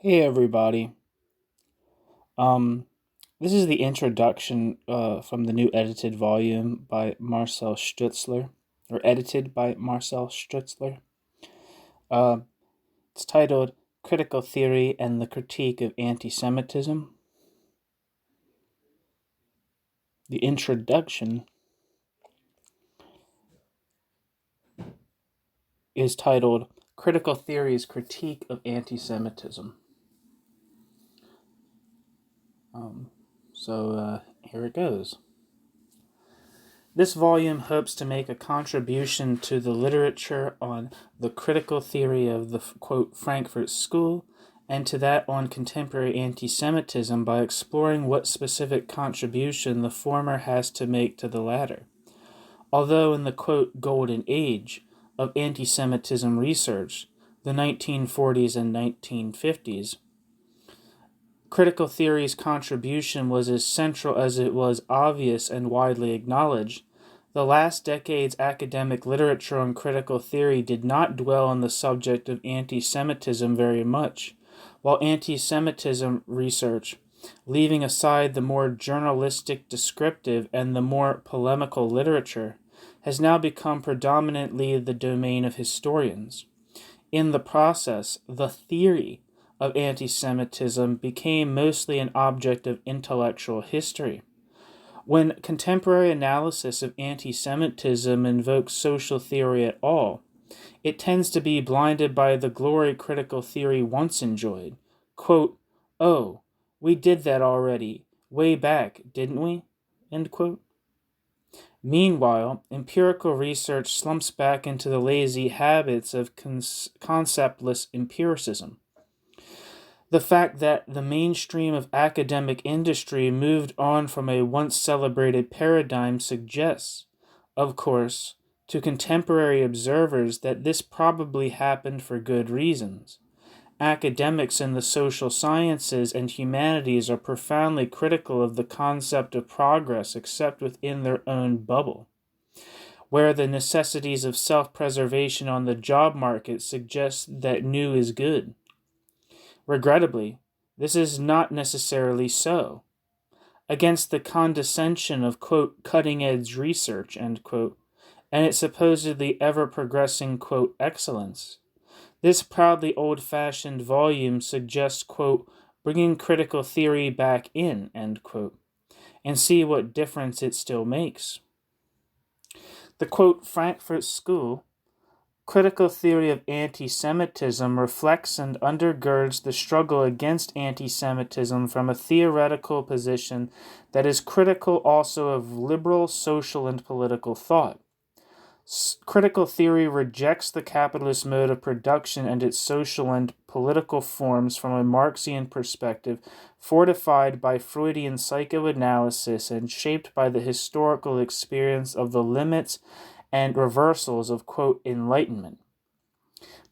Hey everybody. Um, this is the introduction from the new edited volume by Marcel Stoetzler, or edited by Marcel Stoetzler. Uh, it's titled Critical Theory and the Critique of Anti-Semitism. The introduction is titled Critical Theory's Critique of Anti-Semitism. So here it goes. This volume hopes to make a contribution to the literature on the critical theory of the, quote, Frankfurt School and to that on contemporary anti-Semitism by exploring what specific contribution the former has to make to the latter. Although in the, quote, golden age of anti-Semitism research, the 1940s and 1950s, critical theory's contribution was as central as it was obvious and widely acknowledged. The last decade's academic literature on critical theory did not dwell on the subject of anti-Semitism very much, while anti-Semitism research, leaving aside the more journalistic descriptive and the more polemical literature, has now become predominantly the domain of historians. In the process, the theory of anti-Semitism became mostly an object of intellectual history. When contemporary analysis of anti-Semitism invokes social theory at all, it tends to be blinded by the glory critical theory once enjoyed. Quote, "Oh, we did that already, way back, didn't we?" End quote. Meanwhile, empirical research slumps back into the lazy habits of conceptless empiricism. The fact that the mainstream of academic industry moved on from a once celebrated paradigm suggests, of course, to contemporary observers that this probably happened for good reasons. Academics in the social sciences and humanities are profoundly critical of the concept of progress except within their own bubble, where the necessities of self-preservation on the job market suggest that new is good. Regrettably, this is not necessarily so. Against the condescension of, quote, cutting-edge research, end quote, and its supposedly ever-progressing, quote, excellence, this proudly old-fashioned volume suggests, quote, bringing critical theory back in, end quote, and see what difference it still makes. The, quote, Frankfurt School critical theory of anti-Semitism reflects and undergirds the struggle against anti-Semitism from a theoretical position that is critical also of liberal social and political thought. Critical theory rejects the capitalist mode of production and its social and political forms from a Marxian perspective, fortified by Freudian psychoanalysis and shaped by the historical experience of the limits and reversals of, quote, Enlightenment,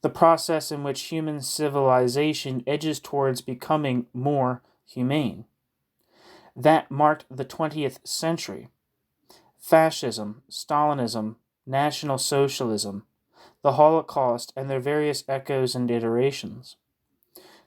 the process in which human civilization edges towards becoming more humane. That marked the 20th century. Fascism, Stalinism, National Socialism, the Holocaust, and their various echoes and iterations.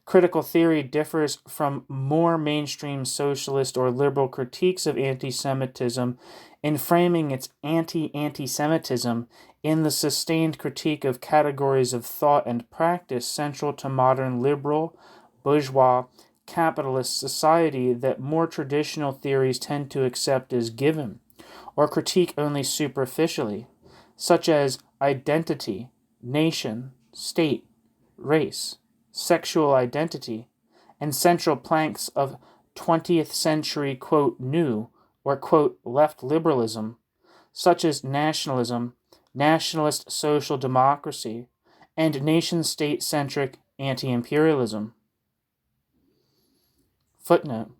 Critical theory differs from more mainstream socialist or liberal critiques of anti-Semitism in framing its anti-Semitism in the sustained critique of categories of thought and practice central to modern liberal, bourgeois, capitalist society that more traditional theories tend to accept as given, or critique only superficially, such as identity, nation, state, race, sexual identity, and central planks of 20th century, quote, new, or, quote, left liberalism, such as nationalism, nationalist social democracy, and nation-state-centric anti-imperialism. Footnote.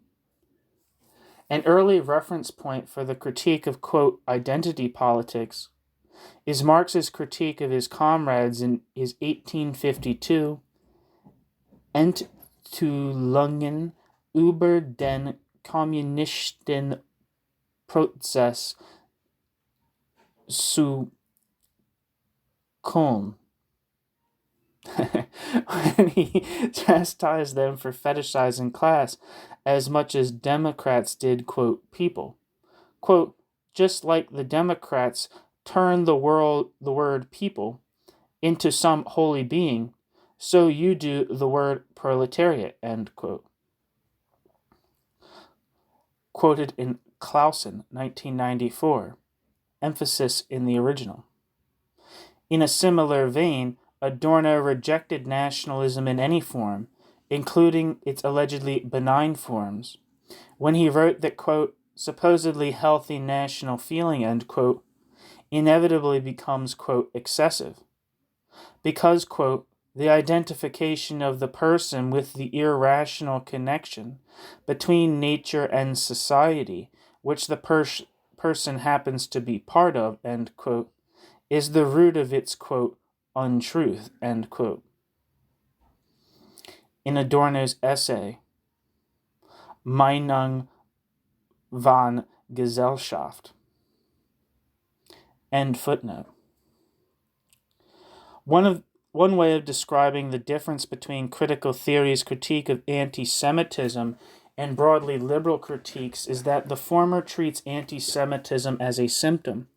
An early reference point for the critique of, quote, identity politics is Marx's critique of his comrades in his 1852 Enthüllungen über den kommunistischen Prozess zu Köln. when he chastised them for fetishizing class as much as Democrats did, quote, people. Quote, just like the Democrats turned the word people into some holy being, so you do the word proletariat, end quote. Quoted in Clausen, 1994. Emphasis in the original. In a similar vein, Adorno rejected nationalism in any form, including its allegedly benign forms, when he wrote that, quote, supposedly healthy national feeling, end quote, inevitably becomes, quote, excessive. Because, quote, the identification of the person with the irrational connection between nature and society, which the person happens to be part of, end quote, is the root of its, quote, untruth, end quote. In Adorno's essay, Meinung von Gesellschaft, end footnote. One way of describing the difference between critical theory's critique of anti-Semitism and broadly liberal critiques is that the former treats anti-Semitism as a symptom,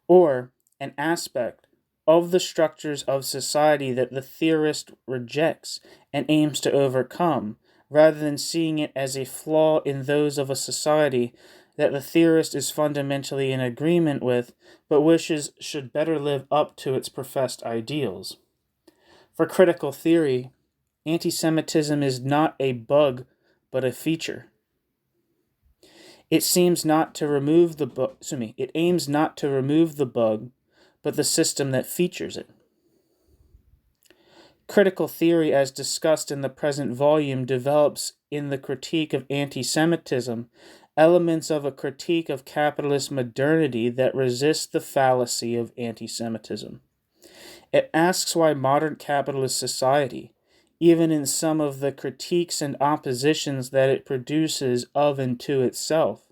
or an aspect of the structures of society that the theorist rejects and aims to overcome, rather than seeing it as a flaw in those of a society that the theorist is fundamentally in agreement with, but wishes should better live up to its professed ideals. For critical theory, anti-Semitism is not a bug, but a feature. It aims not to remove the bug, but the system that features it. Critical theory, as discussed in the present volume, develops in the critique of anti-Semitism elements of a critique of capitalist modernity that resists the fallacy of anti-Semitism. It asks why modern capitalist society, even in some of the critiques and oppositions that it produces of and to itself,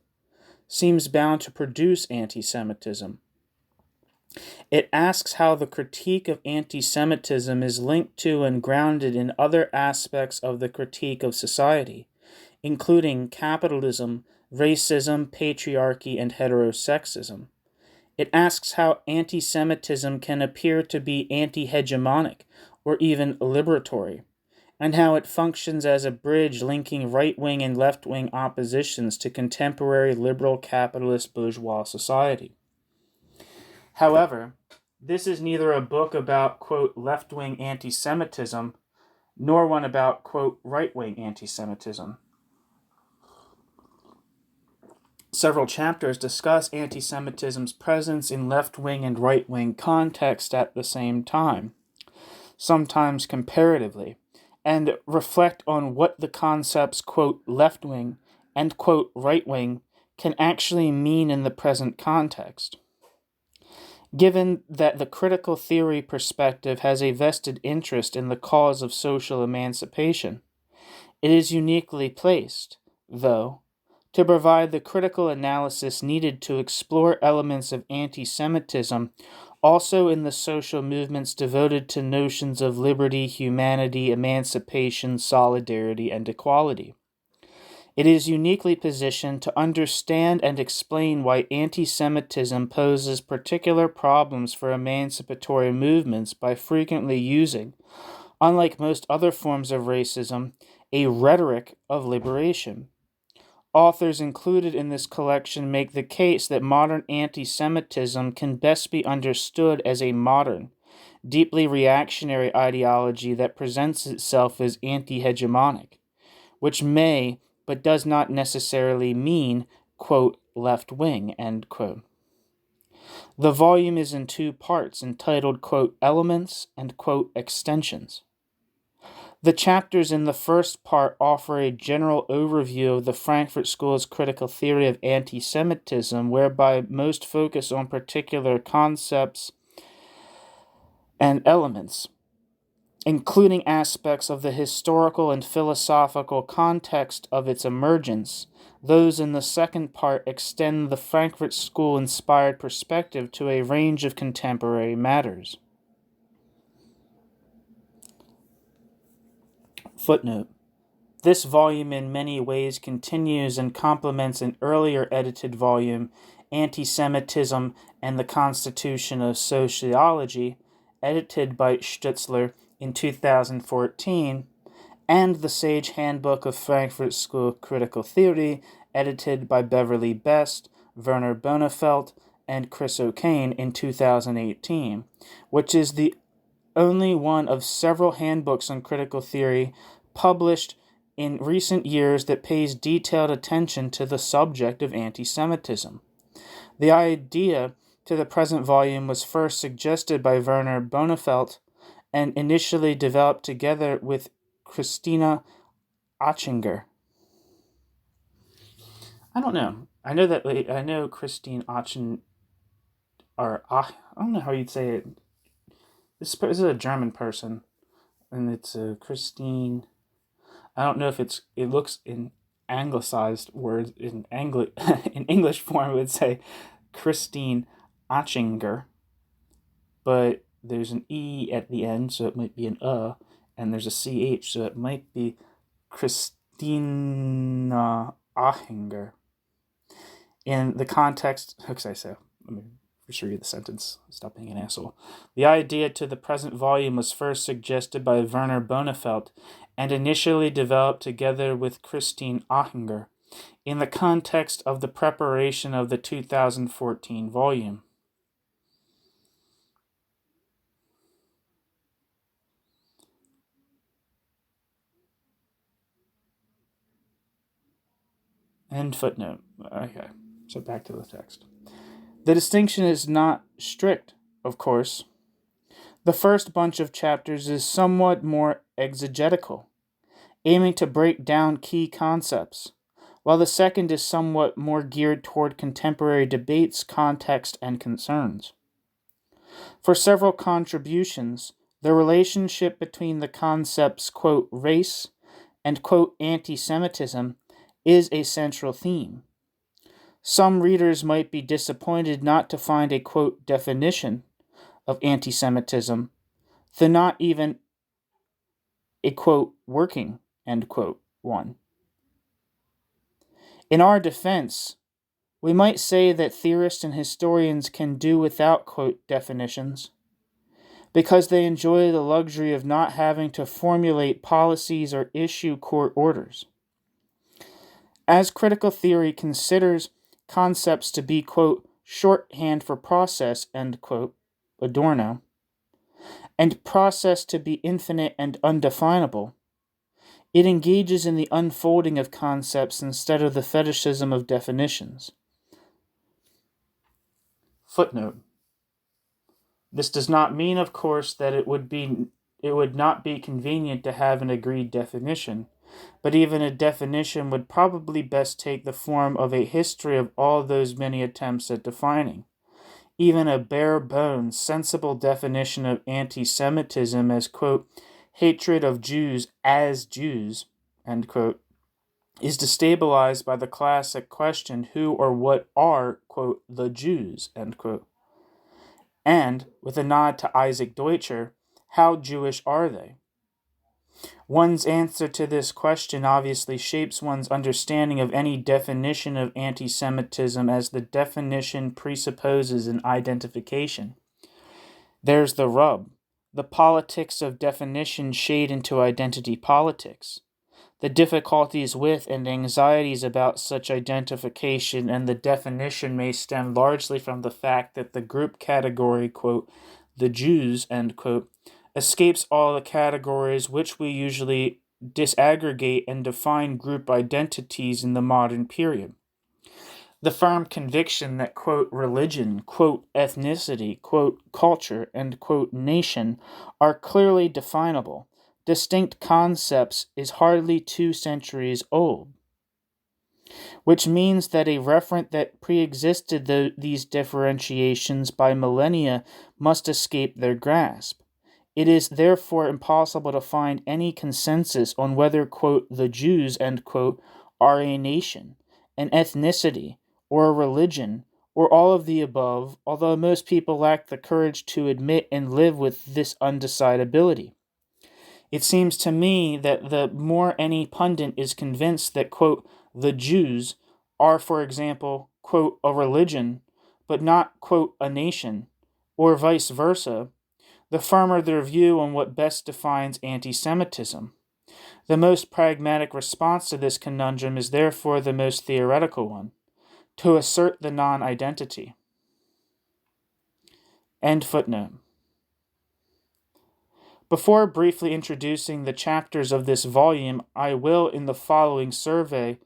seems bound to produce anti-Semitism. It asks how the critique of anti-Semitism is linked to and grounded in other aspects of the critique of society, including capitalism, racism, patriarchy, and heterosexism. It asks how anti-Semitism can appear to be anti-hegemonic or even liberatory, and how it functions as a bridge linking right-wing and left-wing oppositions to contemporary liberal capitalist bourgeois society. However, this is neither a book about, quote, left-wing anti-Semitism, nor one about, quote, right-wing anti-Semitism. Several chapters discuss anti-Semitism's presence in left-wing and right-wing context at the same time, sometimes comparatively, and reflect on what the concepts, quote, left-wing and, quote, right-wing can actually mean in the present context. Given that the critical theory perspective has a vested interest in the cause of social emancipation, it is uniquely placed, though, to provide the critical analysis needed to explore elements of anti-Semitism also in the social movements devoted to notions of liberty, humanity, emancipation, solidarity, and equality. It is uniquely positioned to understand and explain why anti-Semitism poses particular problems for emancipatory movements by frequently using, unlike most other forms of racism, a rhetoric of liberation. Authors included in this collection make the case that modern anti-Semitism can best be understood as a modern, deeply reactionary ideology that presents itself as anti-hegemonic, which may, but does not necessarily mean, quote, left-wing, end quote. The volume is in two parts, entitled, quote, Elements and, quote, Extensions. The chapters in the first part offer a general overview of the Frankfurt School's critical theory of anti-Semitism, whereby most focus on particular concepts and elements. including aspects of the historical and philosophical context of its emergence. Those in the second part extend the Frankfurt School-inspired perspective to a range of contemporary matters. Footnote. This volume in many ways continues and complements an earlier edited volume, Antisemitism and the Constitution of Sociology, edited by Stoetzler in 2014, and the Sage Handbook of Frankfurt School Critical Theory, edited by Beverly Best, Werner Bonefeld, and Chris O'Kane in 2018, which is the only one of several handbooks on critical theory published in recent years that pays detailed attention to the subject of anti-Semitism. The idea to the present volume was first suggested by Werner Bonefeld and initially developed together with Christine Achinger. I don't know. I know Christine Achinger, I don't know how you'd say it. This is a German person, and it's Christine. I don't know if it looks in anglicized words, in English form, it would say Christine Achinger, but there's an E at the end, so it might be an and there's a CH, so it might be Christine Achinger. In the context, how can I say? Let me just read the sentence. Stop being an asshole. The idea to the present volume was first suggested by Werner Bonefeld and initially developed together with Christine Achinger in the context of the preparation of the 2014 volume. End footnote. Okay, so back to the text. The distinction is not strict, of course. The first bunch of chapters is somewhat more exegetical, aiming to break down key concepts, while the second is somewhat more geared toward contemporary debates, context, and concerns. For several contributions, the relationship between the concepts, quote, race and, quote, anti-Semitism is a central theme. Some readers might be disappointed not to find a, quote, definition of anti-Semitism, though not even a, quote, working, end quote, one. In our defense, we might say that theorists and historians can do without, quote, definitions, because they enjoy the luxury of not having to formulate policies or issue court orders. As critical theory considers concepts to be, quote, shorthand for process, end quote, Adorno, and process to be infinite and undefinable, it engages in the unfolding of concepts instead of the fetishism of definitions. Footnote. This does not mean, of course, that it would not be convenient to have an agreed definition, but even a definition would probably best take the form of a history of all those many attempts at defining. Even a bare-bones, sensible definition of anti-Semitism as, quote, hatred of Jews as Jews, end quote, is destabilized by the classic question, who or what are, quote, the Jews, end quote. And, with a nod to Isaac Deutscher, how Jewish are they? One's answer to this question obviously shapes one's understanding of any definition of anti-Semitism, as the definition presupposes an identification. There's the rub. The politics of definition shade into identity politics. The difficulties with and anxieties about such identification and the definition may stem largely from the fact that the group category, quote, the Jews, end quote, escapes all the categories which we usually disaggregate and define group identities in the modern period. The firm conviction that, quote, religion, quote, ethnicity, quote, culture, and, quote, nation are clearly definable, distinct concepts is hardly 2 centuries old, which means that a referent that pre-existed these differentiations by millennia must escape their grasp. It is therefore impossible to find any consensus on whether, quote, the Jews, end quote, are a nation, an ethnicity, or a religion, or all of the above, although most people lack the courage to admit and live with this undecidability. It seems to me that the more any pundit is convinced that, quote, the Jews are, for example, quote, a religion, but not, quote, a nation, or vice versa, the firmer their view on what best defines anti-Semitism. The most pragmatic response to this conundrum is therefore the most theoretical one, to assert the non-identity. End footnote. Before briefly introducing the chapters of this volume, I will, in the following, survey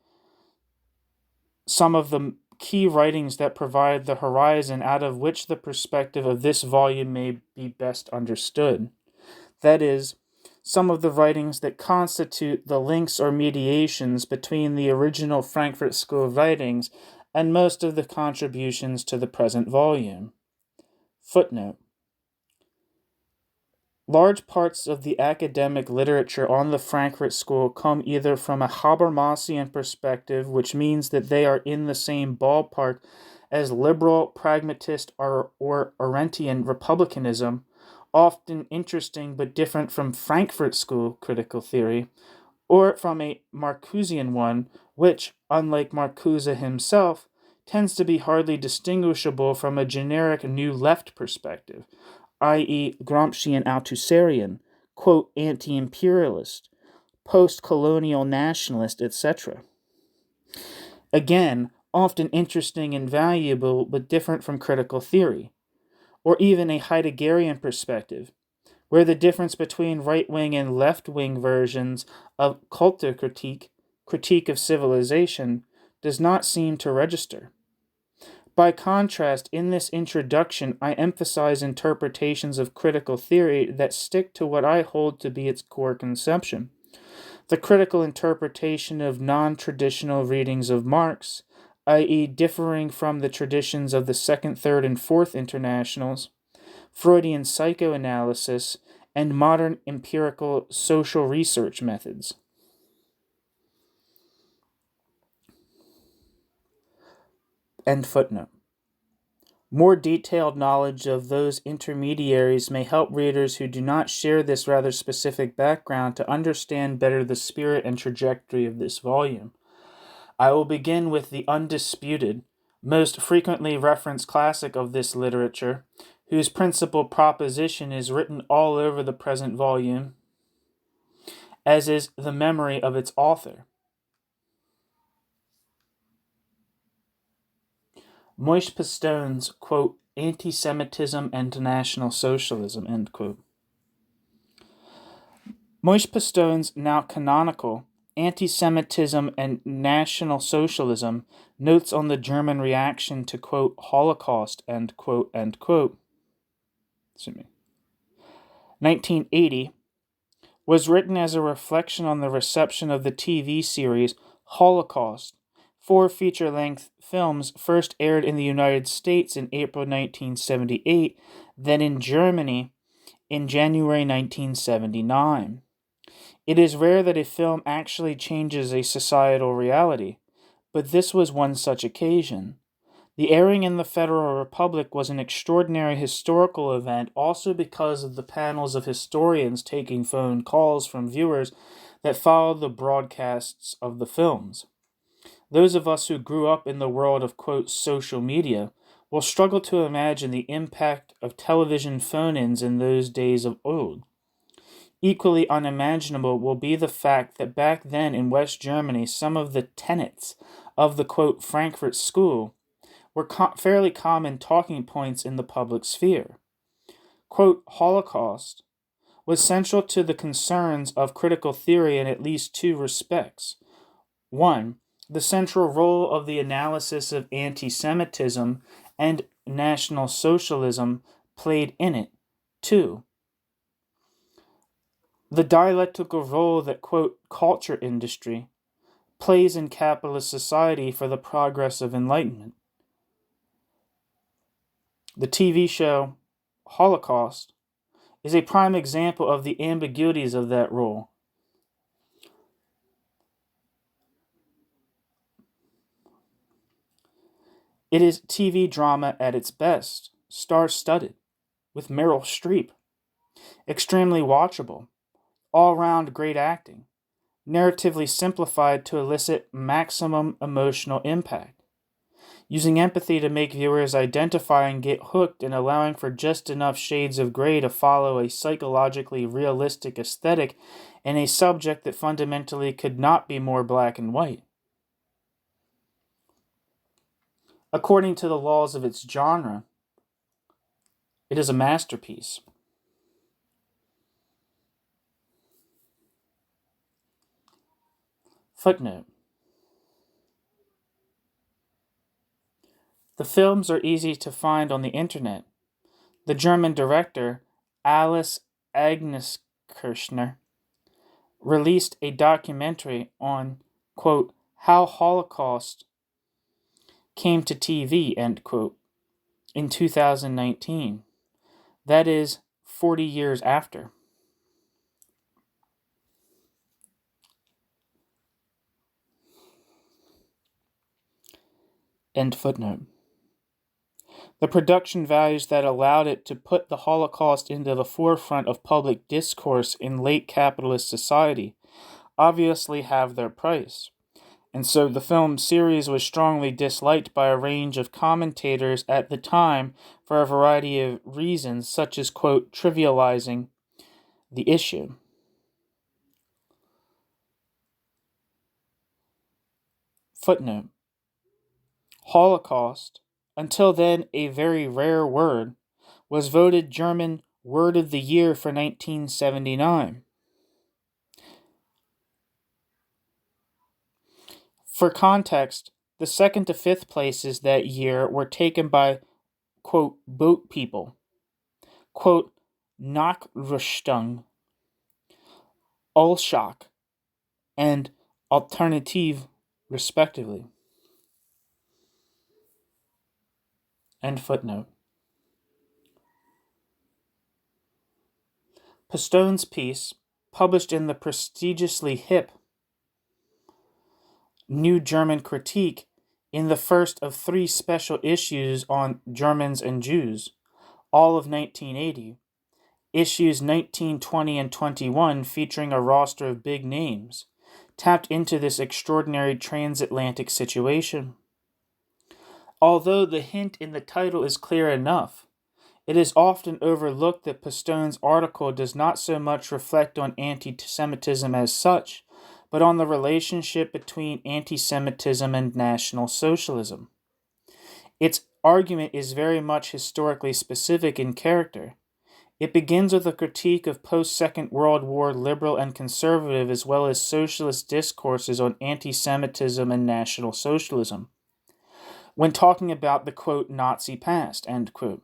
some of the key writings that provide the horizon out of which the perspective of this volume may be best understood. That is, some of the writings that constitute the links or mediations between the original Frankfurt School writings and most of the contributions to the present volume. Footnote. Large parts of the academic literature on the Frankfurt School come either from a Habermasian perspective, which means that they are in the same ballpark as liberal, pragmatist, or Arendtian republicanism, often interesting but different from Frankfurt School critical theory, or from a Marcusean one, which, unlike Marcuse himself, tends to be hardly distinguishable from a generic New Left perspective, i.e. Gramscian Althusserian, quote, anti-imperialist, post-colonial nationalist, etc. Again, often interesting and valuable, but different from critical theory, or even a Heideggerian perspective, where the difference between right-wing and left-wing versions of Kulturkritik, critique of civilization, does not seem to register. By contrast, in this introduction, I emphasize interpretations of critical theory that stick to what I hold to be its core conception. The critical interpretation of non-traditional readings of Marx, i.e. differing from the traditions of the Second, Third, and Fourth Internationals, Freudian psychoanalysis, and modern empirical social research methods. End footnote. More detailed knowledge of those intermediaries may help readers who do not share this rather specific background to understand better the spirit and trajectory of this volume. I will begin with the undisputed, most frequently referenced classic of this literature, whose principal proposition is written all over the present volume, as is the memory of its author. Moishe Pistone's, quote, Anti-Semitism and National Socialism, end quote. Moishe Pistone's now canonical Anti-Semitism and National Socialism notes on the German reaction to, quote, Holocaust, end quote, 1980, was written as a reflection on the reception of the TV series Holocaust. 4 feature-length films first aired in the United States in April 1978, then in Germany in January 1979. It is rare that a film actually changes a societal reality, but this was one such occasion. The airing in the Federal Republic was an extraordinary historical event also because of the panels of historians taking phone calls from viewers that followed the broadcasts of the films. Those of us who grew up in the world of, quote, social media will struggle to imagine the impact of television phone-ins in those days of old. Equally unimaginable will be the fact that back then in West Germany, some of the tenets of the, quote, Frankfurt School were fairly common talking points in the public sphere. Quote, Holocaust was central to the concerns of critical theory in at least 2 respects. 1, the central role of the analysis of anti-Semitism and National Socialism played in it. 2, the dialectical role that, quote, culture industry plays in capitalist society for the progress of Enlightenment. The TV show Holocaust is a prime example of the ambiguities of that role. It is TV drama at its best, star-studded, with Meryl Streep, extremely watchable, all-round great acting, narratively simplified to elicit maximum emotional impact, using empathy to make viewers identify and get hooked, and allowing for just enough shades of gray to follow a psychologically realistic aesthetic in a subject that fundamentally could not be more black and white. According to the laws of its genre, it is a masterpiece. Footnote. The films are easy to find on the internet. The German director, Alice Agnes-Kirchner, released a documentary on, quote, how Holocaust came to TV, end quote, in 2019. That is 40 years after. End footnote. The production values that allowed it to put the Holocaust into the forefront of public discourse in late capitalist society obviously have their price, and so the film series was strongly disliked by a range of commentators at the time for a variety of reasons, such as, quote, trivializing the issue. Footnote. Holocaust, until then a very rare word, was voted German Word of the Year for 1979. For context, the second to fifth places that year were taken by, quote, boat people, quote, Nachrüstung, Ulschak, and Alternative, respectively. End footnote. Pastone's piece, published in the prestigiously hip New German Critique in the first of 3 special issues on Germans and Jews, all of 1980, issues 19, 20, and 21 featuring a roster of big names, tapped into this extraordinary transatlantic situation. Although the hint in the title is clear enough, it is often overlooked that Pastone's article does not so much reflect on anti-Semitism as such, but on the relationship between anti-Semitism and National Socialism. Its argument is very much historically specific in character. It begins with a critique of post-Second World War liberal and conservative as well as socialist discourses on anti-Semitism and National Socialism, when talking about the, quote, Nazi past, end quote.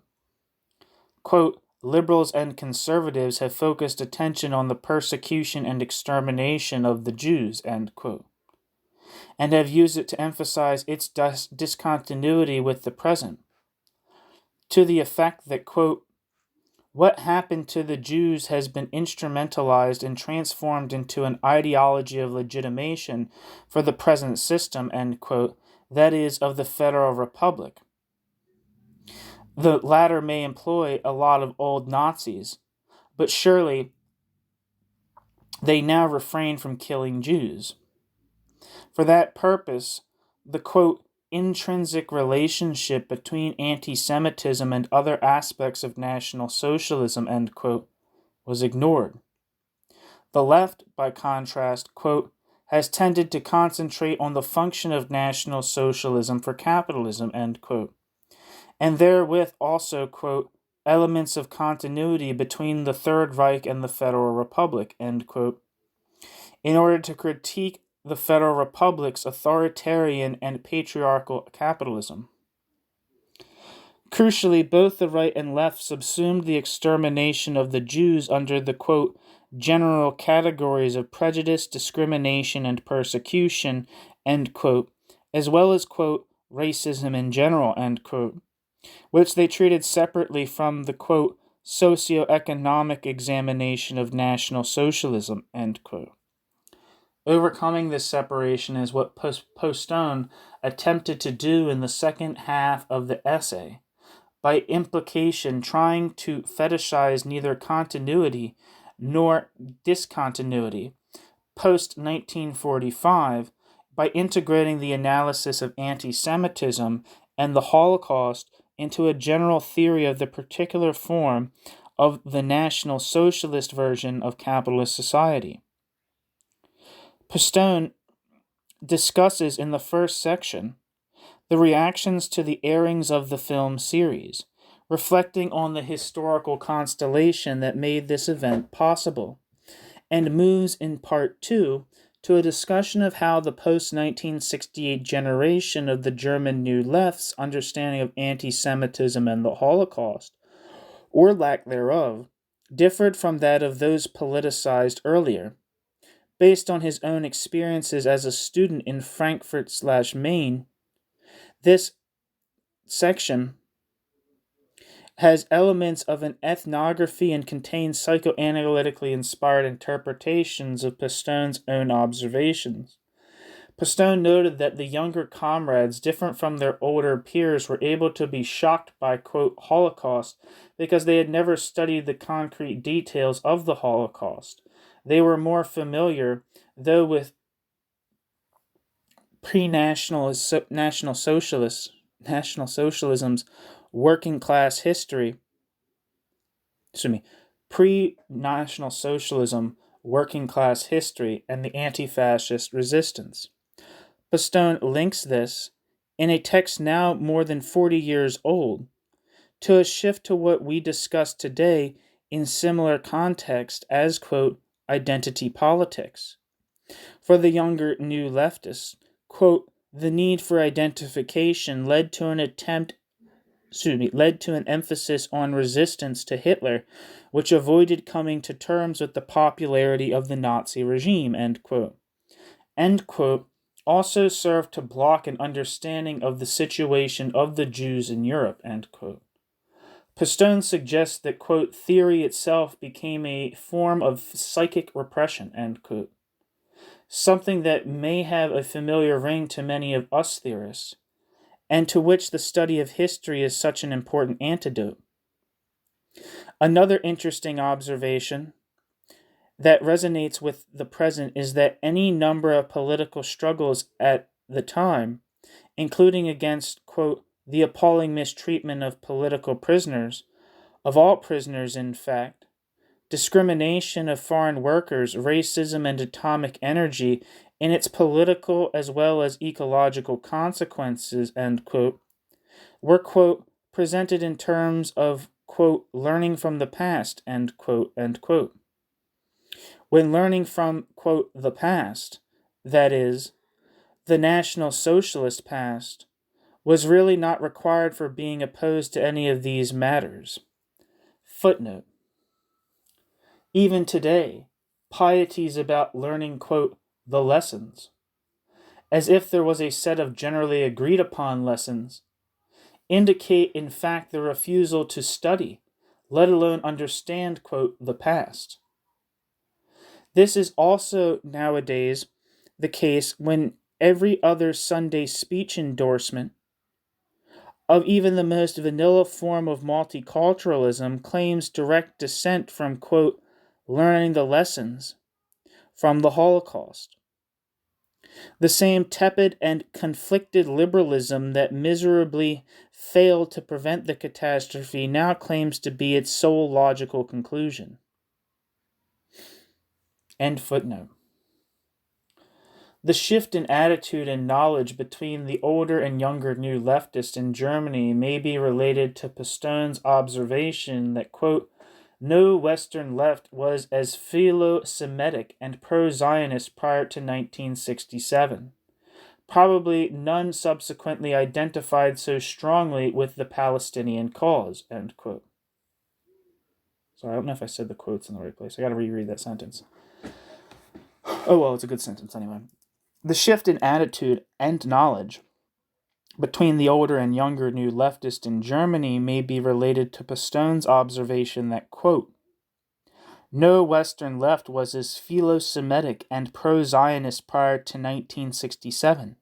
Quote, liberals and conservatives have focused attention on the persecution and extermination of the Jews, end quote, and have used it to emphasize its discontinuity with the present, to the effect that, quote, what happened to the Jews has been instrumentalized and transformed into an ideology of legitimation for the present system, end quote, that is, of the Federal Republic. The latter may employ a lot of old Nazis, but surely they now refrain from killing Jews. For that purpose, the, quote, intrinsic relationship between anti-Semitism and other aspects of National Socialism, end quote, was ignored. The left, by contrast, quote, has tended to concentrate on the function of National Socialism for capitalism, end quote, and therewith also, quote, elements of continuity between the Third Reich and the Federal Republic, end quote, in order to critique the Federal Republic's authoritarian and patriarchal capitalism. Crucially, both the right and left subsumed the extermination of the Jews under the, quote, general categories of prejudice, discrimination, and persecution, end quote, as well as, quote, racism in general, end quote, which they treated separately from the, quote, socioeconomic examination of National Socialism, end quote. Overcoming this separation is what Postone attempted to do in the second half of the essay, by implication trying to fetishize neither continuity nor discontinuity post-1945 by integrating the analysis of anti-Semitism and the Holocaust into a general theory of the particular form of the National Socialist version of capitalist society. Postone discusses in the first section the reactions to the airings of the film series, reflecting on the historical constellation that made this event possible, and moves in part 2 to a discussion of how the post-1968 generation of the German New Left's understanding of anti-Semitism and the Holocaust, or lack thereof, differed from that of those politicized earlier. Based on his own experiences as a student in Frankfurt/Main, this section has elements of an ethnography and contains psychoanalytically inspired interpretations of Postone's own observations. Postone noted that the younger comrades, different from their older peers, were able to be shocked by, quote, Holocaust because they had never studied the concrete details of the Holocaust. They were more familiar, though, with National Socialism's working class history. Pre-National Socialism working class history and the anti-fascist resistance. Postone links this, in a text now more than 40 years old, to a shift to what we discuss today in similar context as, quote, identity politics. For the younger New Leftists, quote, the need for identification led to an emphasis on resistance to Hitler, which avoided coming to terms with the popularity of the Nazi regime, end quote. End quote also served to block an understanding of the situation of the Jews in Europe, end quote. Postone suggests that, quote, theory itself became a form of psychic repression, end quote. Something that may have a familiar ring to many of us theorists, and to which the study of history is such an important antidote. Another interesting observation that resonates with the present is that any number of political struggles at the time, including against, quote, the appalling mistreatment of political prisoners, of all prisoners in fact, discrimination of foreign workers, racism, and atomic energy in its political as well as ecological consequences, end quote, were, quote, presented in terms of, quote, learning from the past, end quote, end quote. When learning from, quote, the past, that is, the National Socialist past, was really not required for being opposed to any of these matters. Footnote. Even today, piety is about learning, quote, the lessons, as if there was a set of generally agreed upon lessons, indicate in fact the refusal to study, let alone understand, quote, the past. This is also nowadays the case when every other Sunday speech endorsement of even the most vanilla form of multiculturalism claims direct descent from, quote, learning the lessons from the Holocaust. The same tepid and conflicted liberalism that miserably failed to prevent the catastrophe now claims to be its sole logical conclusion. End footnote. The shift in attitude and knowledge between the older and younger New Leftists in Germany may be related to Postone's observation that, quote, no Western left was as philo-Semitic and pro-Zionist prior to 1967. Probably none subsequently identified so strongly with the Palestinian cause, end quote. Sorry, I don't know if I said the quotes in the right place. I gotta reread that sentence. Oh, well, it's a good sentence anyway. The shift in attitude and knowledge between the older and younger New Leftists in Germany may be related to Pastone's observation that, quote, no Western left was as philo-Semitic and pro-Zionist prior to 1967.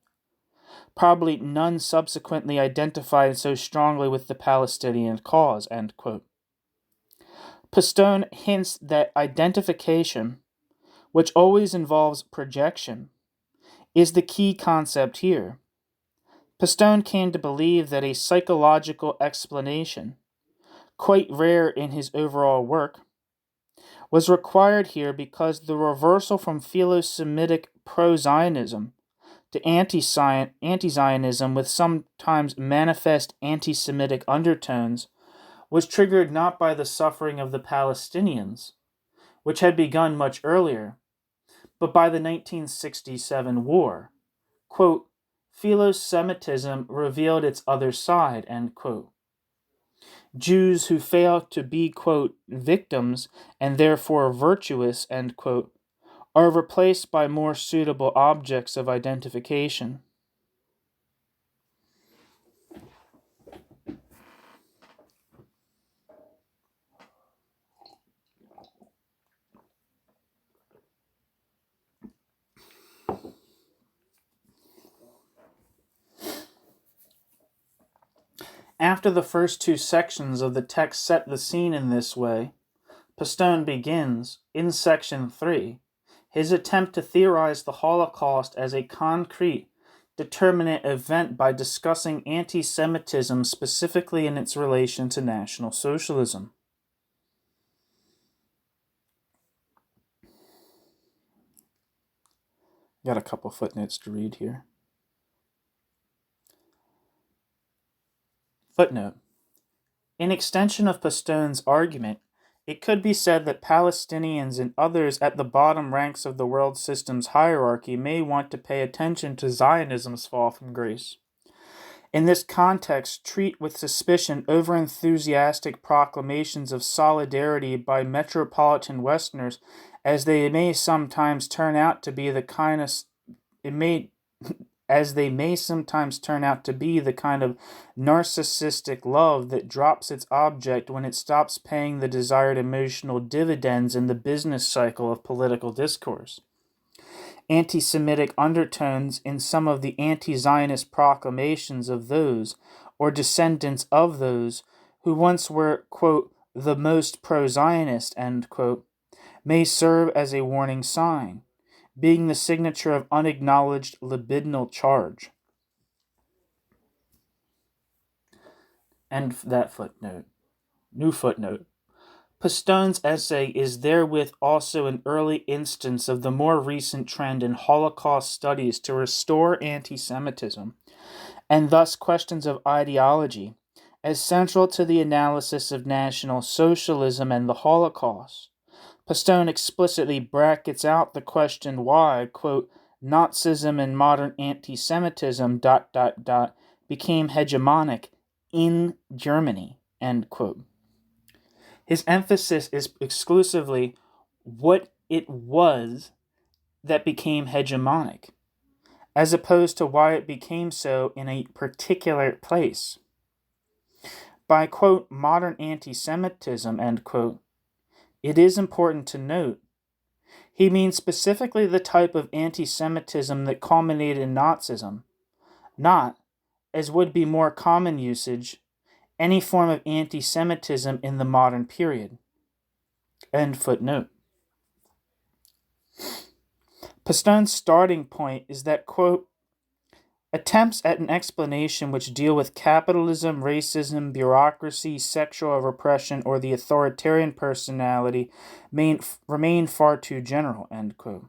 Probably none subsequently identified so strongly with the Palestinian cause, end quote. Pastone hints that identification, which always involves projection, is the key concept here. Pastone came to believe that a psychological explanation, quite rare in his overall work, was required here because the reversal from philo-Semitic pro-Zionism to anti-Zionism with sometimes manifest anti-Semitic undertones was triggered not by the suffering of the Palestinians, which had begun much earlier, but by the 1967 war. Quote, philo-Semitism revealed its other side, end quote. Jews who fail to be, quote, victims and therefore virtuous, end quote, are replaced by more suitable objects of identification. After the first two sections of the text set the scene in this way, Pastone begins, in section 3, his attempt to theorize the Holocaust as a concrete, determinate event by discussing anti-Semitism specifically in its relation to National Socialism. Got a couple footnotes to read here. Footnote. In extension of Pastone's argument, it could be said that Palestinians and others at the bottom ranks of the world system's hierarchy may want to pay attention to Zionism's fall from grace. In this context, treat with suspicion overenthusiastic proclamations of solidarity by metropolitan Westerners, as they may sometimes turn out to be the kind of narcissistic love that drops its object when it stops paying the desired emotional dividends in the business cycle of political discourse. Anti-Semitic undertones in some of the anti-Zionist proclamations of those, or descendants of those, who once were, quote, the most pro-Zionist, end quote, may serve as a warning sign, being the signature of unacknowledged libidinal charge. End that footnote. New footnote. Pastone's essay is therewith also an early instance of the more recent trend in Holocaust studies to restore anti-Semitism, and thus questions of ideology, as central to the analysis of National Socialism and the Holocaust. Pastone explicitly brackets out the question why, quote, Nazism and modern anti-Semitism, became hegemonic in Germany, end quote. His emphasis is exclusively what it was that became hegemonic, as opposed to why it became so in a particular place. By, quote, modern anti-Semitism, end quote, it is important to note, he means specifically the type of anti-Semitism that culminated in Nazism, not, as would be more common usage, any form of anti-Semitism in the modern period. End footnote. Pastone's starting point is that, quote, attempts at an explanation which deal with capitalism, racism, bureaucracy, sexual repression, or the authoritarian personality remain far too general, end quote.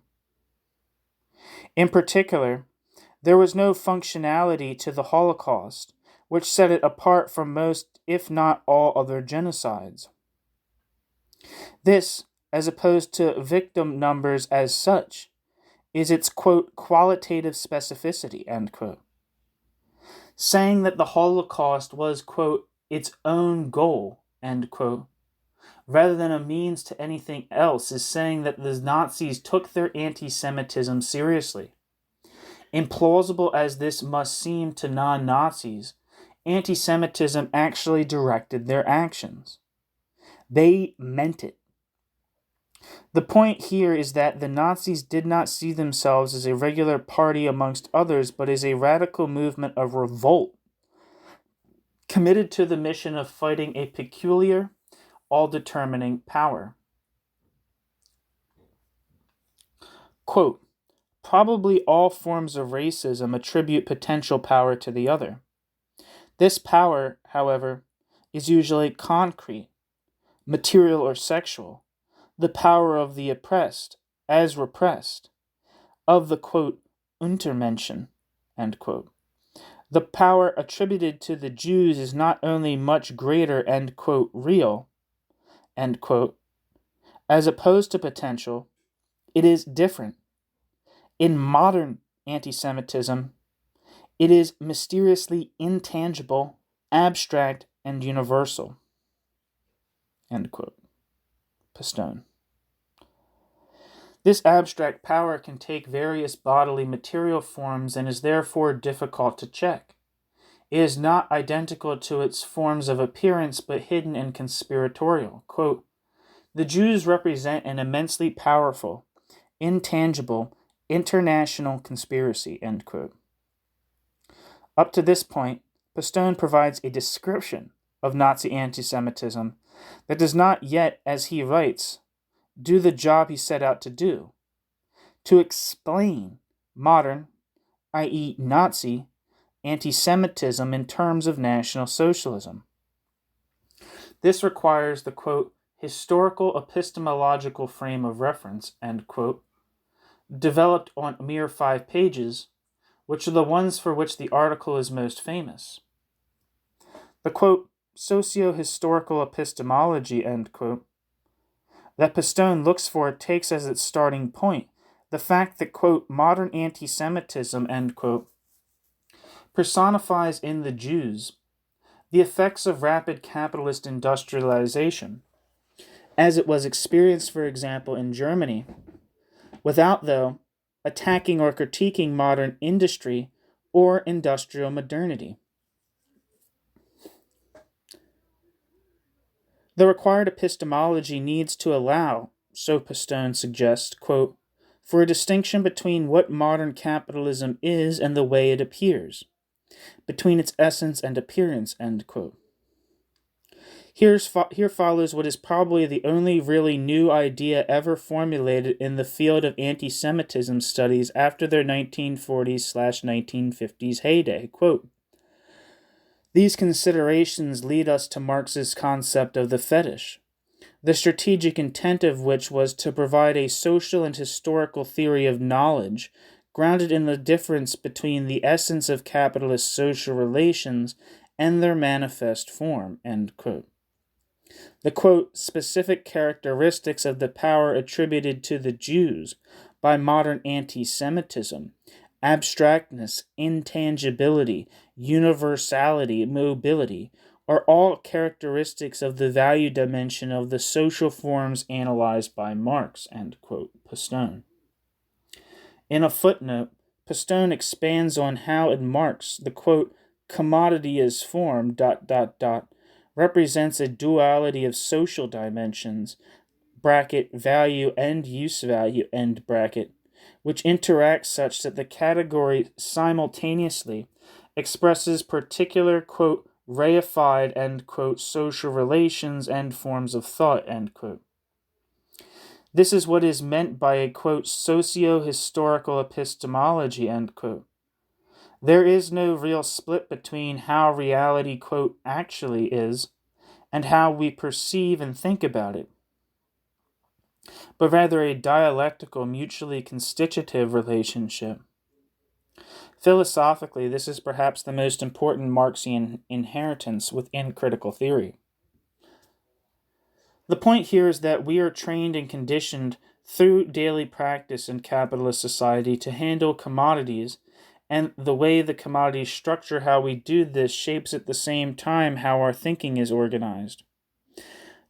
In particular, there was no functionality to the Holocaust, which set it apart from most, if not all, other genocides. This, as opposed to victim numbers as such, is its, quote, qualitative specificity, end quote. Saying that the Holocaust was, quote, its own goal, end quote, rather than a means to anything else, is saying that the Nazis took their anti-Semitism seriously. Implausible as this must seem to non-Nazis, anti-Semitism actually directed their actions. They meant it. The point here is that the Nazis did not see themselves as a regular party amongst others, but as a radical movement of revolt, committed to the mission of fighting a peculiar, all-determining power. Quote, probably all forms of racism attribute potential power to the other. This power, however, is usually concrete, material or sexual, the power of the oppressed as repressed, of the, quote, Untermenschen, end quote. The power attributed to the Jews is not only much greater, end quote, real, end quote, as opposed to potential, it is different. In modern anti-Semitism, it is mysteriously intangible, abstract, and universal. End quote. Pistone. This abstract power can take various bodily material forms and is therefore difficult to check. It is not identical to its forms of appearance, but hidden and conspiratorial. Quote, the Jews represent an immensely powerful, intangible, international conspiracy, end quote. Up to this point, Pistone provides a description of Nazi anti-Semitism that does not yet, as he writes, do the job he set out to do, to explain modern, i.e. Nazi, anti-Semitism in terms of National Socialism. This requires the, quote, historical epistemological frame of reference, end quote, developed on mere 5 pages, which are the ones for which the article is most famous. The, quote, socio-historical epistemology, end quote, that Pistone looks for takes as its starting point the fact that, quote, modern anti-Semitism, end quote, personifies in the Jews the effects of rapid capitalist industrialization, as it was experienced, for example, in Germany, without, though, attacking or critiquing modern industry or industrial modernity. The required epistemology needs to allow, so Pistone suggests, quote, for a distinction between what modern capitalism is and the way it appears, between its essence and appearance, end quote. Here follows what is probably the only really new idea ever formulated in the field of anti-Semitism studies after their 1940s/1950s heyday. Quote, these considerations lead us to Marx's concept of the fetish, the strategic intent of which was to provide a social and historical theory of knowledge grounded in the difference between the essence of capitalist social relations and their manifest form, end quote. The, quote, specific characteristics of the power attributed to the Jews by modern anti-Semitism, abstractness, intangibility, universality, mobility, are all characteristics of the value dimension of the social forms analyzed by Marx, end quote, Pistone. In a footnote, Pistone expands on how in Marx the, quote, commodity as form, ... represents a duality of social dimensions, bracket, value and use value, end bracket, which interact such that the category simultaneously expresses particular, quote, reified, end quote, social relations and forms of thought, end quote. This is what is meant by a, quote, socio-historical epistemology, end quote. There is no real split between how reality, quote, actually is and how we perceive and think about it, but rather a dialectical, mutually constitutive relationship. Philosophically, this is perhaps the most important Marxian inheritance within critical theory. The point here is that we are trained and conditioned through daily practice in capitalist society to handle commodities, and the way the commodities structure how we do this shapes at the same time how our thinking is organized.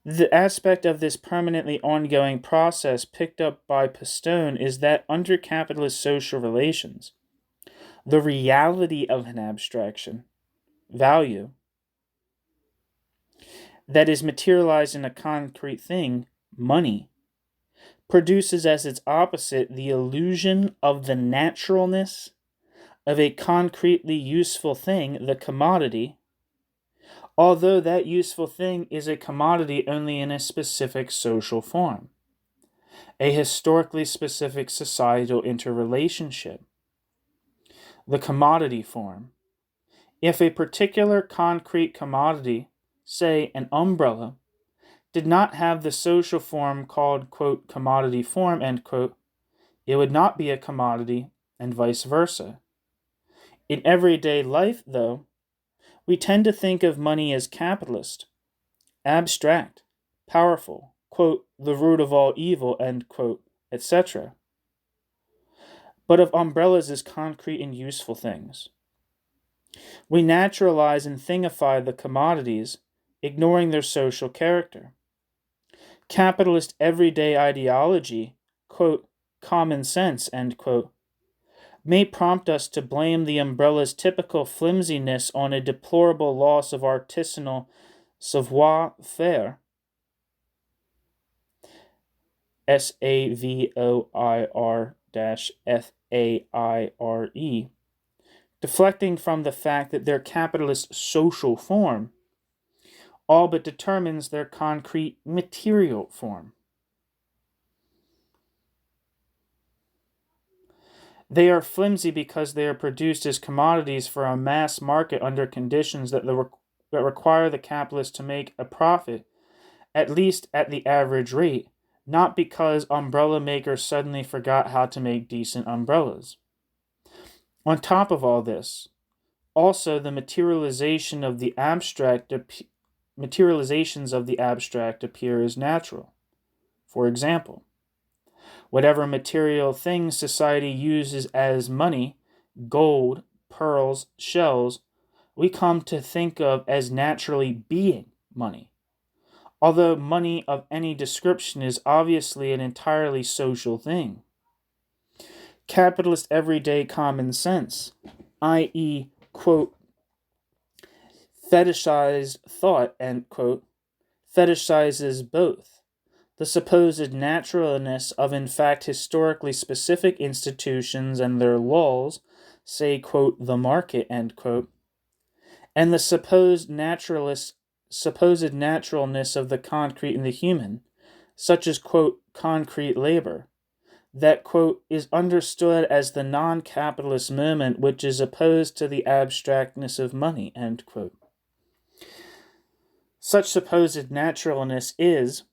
The aspect of this permanently ongoing process picked up by Pistone is that under capitalist social relations, the reality of an abstraction, value, that is materialized in a concrete thing, money, produces as its opposite the illusion of the naturalness of a concretely useful thing, the commodity, although that useful thing is a commodity only in a specific social form, a historically specific societal interrelationship, the commodity form. If a particular concrete commodity, say an umbrella, did not have the social form called, quote, commodity form, end quote, it would not be a commodity, and vice versa. In everyday life, though, we tend to think of money as capitalist, abstract, powerful, quote, the root of all evil, end quote, etc. But of umbrellas as concrete and useful things. We naturalize and thingify the commodities, ignoring their social character. Capitalist everyday ideology, quote, common sense, end quote, may prompt us to blame the umbrella's typical flimsiness on a deplorable loss of artisanal savoir-faire, SAVOIR-FAIRE, deflecting from the fact that their capitalist social form all but determines their concrete material form. They are flimsy because they are produced as commodities for a mass market under conditions that require the capitalist to make a profit, at least at the average rate, not because umbrella makers suddenly forgot how to make decent umbrellas. On top of all this, also the materializations of the abstract appear as natural. For example, whatever material things society uses as money, gold, pearls, shells, we come to think of as naturally being money. Although money of any description is obviously an entirely social thing. Capitalist everyday common sense, i.e., quote, fetishized thought, end quote, fetishizes both the supposed naturalness of in fact historically specific institutions and their laws, say, quote, the market, end quote, and the supposed naturalness of the concrete and the human, such as, quote, concrete labor, that, quote, is understood as the non-capitalist moment which is opposed to the abstractness of money, end quote. Such supposed naturalness is,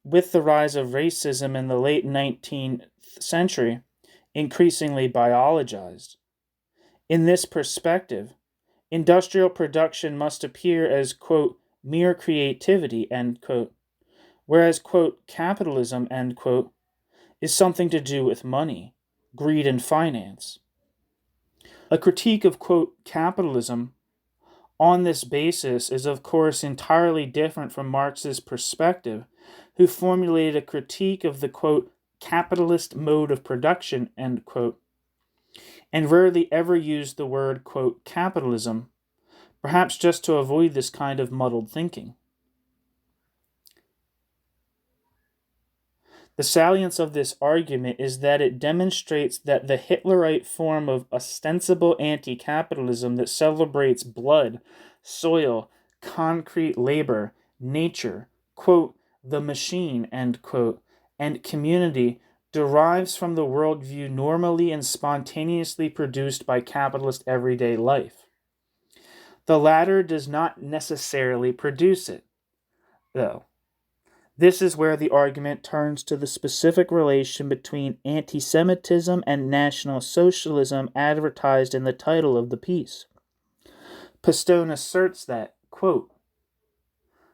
with the rise of racism in the late 19th century, increasingly biologized. In this perspective, industrial production must appear as, quote, mere creativity, end quote, whereas, quote, capitalism, end quote, is something to do with money, greed, and finance. A critique of, quote, capitalism on this basis is, of course, entirely different from Marx's perspective, who formulated a critique of the, quote, capitalist mode of production, end quote, and rarely ever used the word, quote, capitalism, perhaps just to avoid this kind of muddled thinking. The salience of this argument is that it demonstrates that the Hitlerite form of ostensible anti-capitalism that celebrates blood, soil, concrete labor, nature, quote, the machine, end quote, and community derives from the worldview normally and spontaneously produced by capitalist everyday life. The latter does not necessarily produce it, though. This is where the argument turns to the specific relation between anti-Semitism and National Socialism advertised in the title of the piece. Pistone asserts that, quote,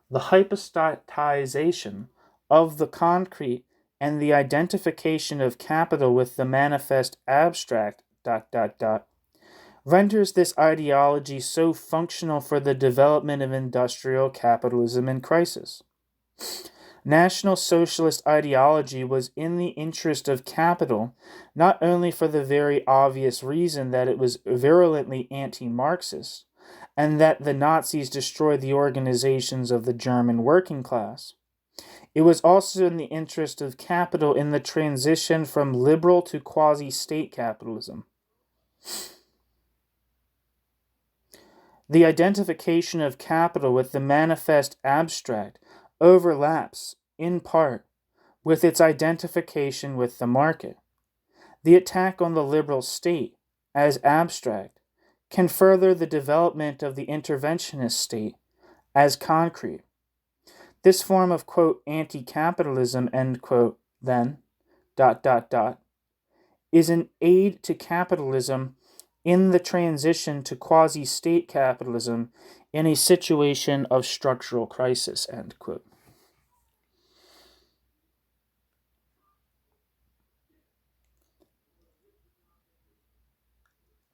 the hypostatization of the concrete and the identification of capital with the manifest abstract, renders this ideology so functional for the development of industrial capitalism in crisis. National Socialist ideology was in the interest of capital, not only for the very obvious reason that it was virulently anti-Marxist, and that the Nazis destroyed the organizations of the German working class. It was also in the interest of capital in the transition from liberal to quasi-state capitalism. The identification of capital with the manifest abstract overlaps, in part, with its identification with the market. The attack on the liberal state, as abstract, can further the development of the interventionist state, as concrete. This form of, quote, anti-capitalism, end quote, then, ... is an aid to capitalism in the transition to quasi-state capitalism in a situation of structural crisis, end quote.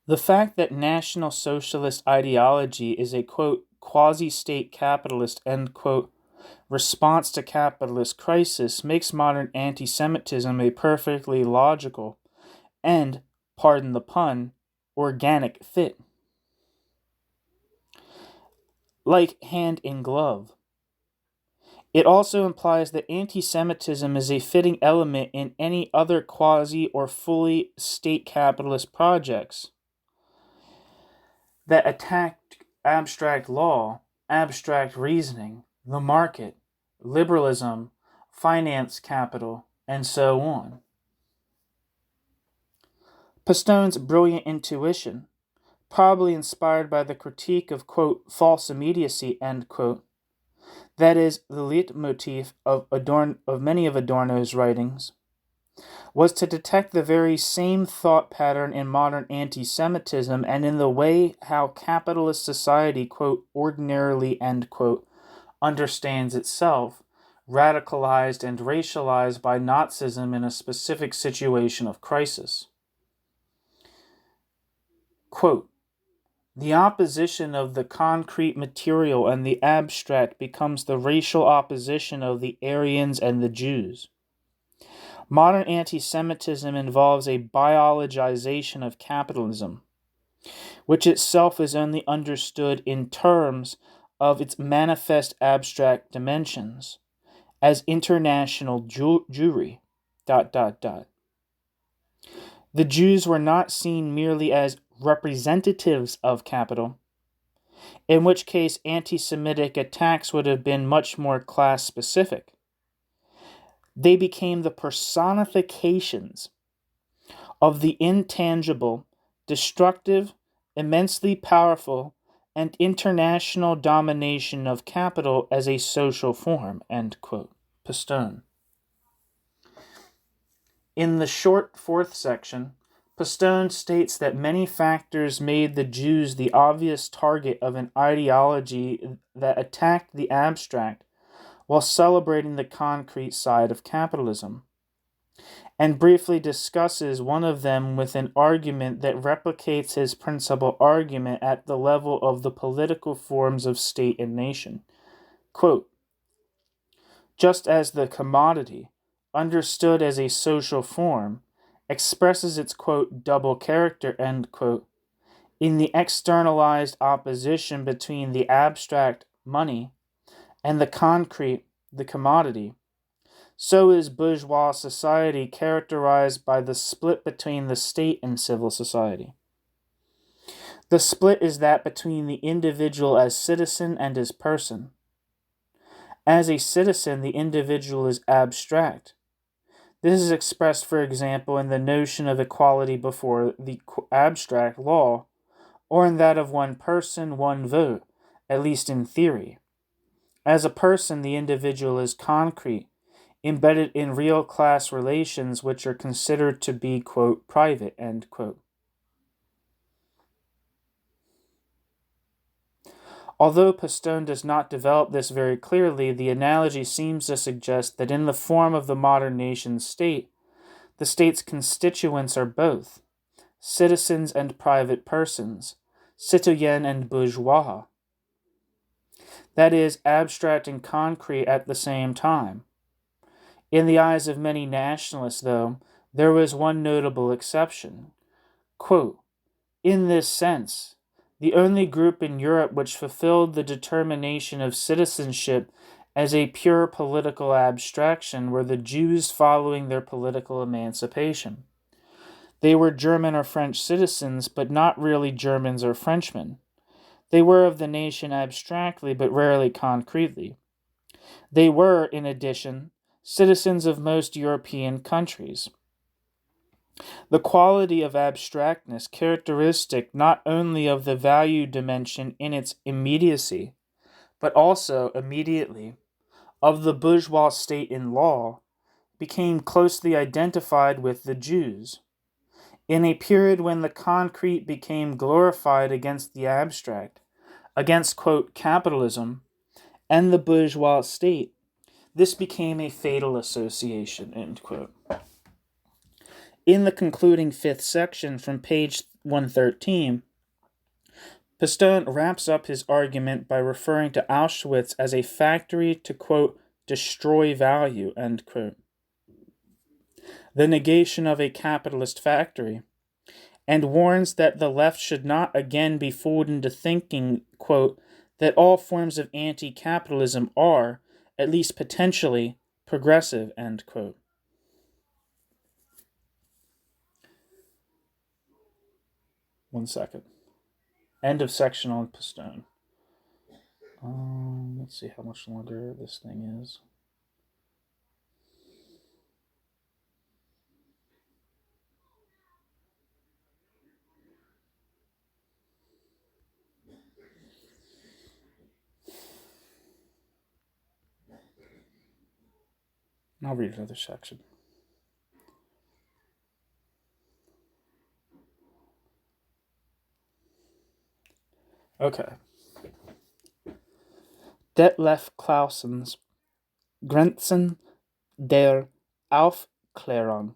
The fact that National Socialist ideology is a, quote, quasi-state capitalist, end quote, response to capitalist crisis makes modern anti-Semitism a perfectly logical and, pardon the pun, organic fit. Like hand in glove. It also implies that anti-Semitism is a fitting element in any other quasi or fully state capitalist projects that attack abstract law, abstract reasoning, the market, liberalism, finance capital, and so on. Pastone's brilliant intuition, probably inspired by the critique of, quote, false immediacy, end quote, that is the leitmotif of many of Adorno's writings, was to detect the very same thought pattern in modern anti-Semitism and in the way how capitalist society, quote, ordinarily, end quote, understands itself, radicalized and racialized by Nazism in a specific situation of crisis. Quote, the opposition of the concrete material and the abstract becomes the racial opposition of the Aryans and the Jews. Modern anti-Semitism involves a biologization of capitalism, which itself is only understood in terms of its manifest abstract dimensions, as international Jewry, ... The Jews were not seen merely as representatives of capital, in which case anti-Semitic attacks would have been much more class-specific. They became the personifications of the intangible, destructive, immensely powerful, and international domination of capital as a social form, end quote. Pastone. In the short fourth section, Pastone states that many factors made the Jews the obvious target of an ideology that attacked the abstract while celebrating the concrete side of capitalism, and briefly discusses one of them with an argument that replicates his principal argument at the level of the political forms of state and nation. Quote, just as the commodity, understood as a social form, expresses its, quote, double character, end quote, in the externalized opposition between the abstract money and the concrete, the commodity, so is bourgeois society characterized by the split between the state and civil society. The split is that between the individual as citizen and as person. As a citizen, the individual is abstract. This is expressed, for example, in the notion of equality before the abstract law, or in that of one person, one vote, at least in theory. As a person, the individual is concrete, embedded in real class relations which are considered to be, quote, private, end quote. Although Pastone does not develop this very clearly, the analogy seems to suggest that in the form of the modern nation-state, the state's constituents are both citizens and private persons, citoyen and bourgeois. That is, abstract and concrete at the same time. In the eyes of many nationalists, though, there was one notable exception. Quote, in this sense, the only group in Europe which fulfilled the determination of citizenship as a pure political abstraction were the Jews following their political emancipation. They were German or French citizens, but not really Germans or Frenchmen. They were of the nation abstractly, but rarely concretely. They were, in addition, citizens of most European countries. The quality of abstractness, characteristic not only of the value dimension in its immediacy, but also, immediately, of the bourgeois state in law, became closely identified with the Jews. In a period when the concrete became glorified against the abstract, against, quote, capitalism, and the bourgeois state, this became a fatal association, end quote. In the concluding fifth section from page 113, Pistone wraps up his argument by referring to Auschwitz as a factory to, quote, destroy value, end quote. The negation of a capitalist factory, and warns that the left should not again be fooled into thinking, quote, that all forms of anti-capitalism are, at least potentially, progressive, end quote. One second. End of section on Pistone. Let's see how much longer this thing is. I'll read another section. Okay. Detlef Clausen's Grenzen der Aufklärung.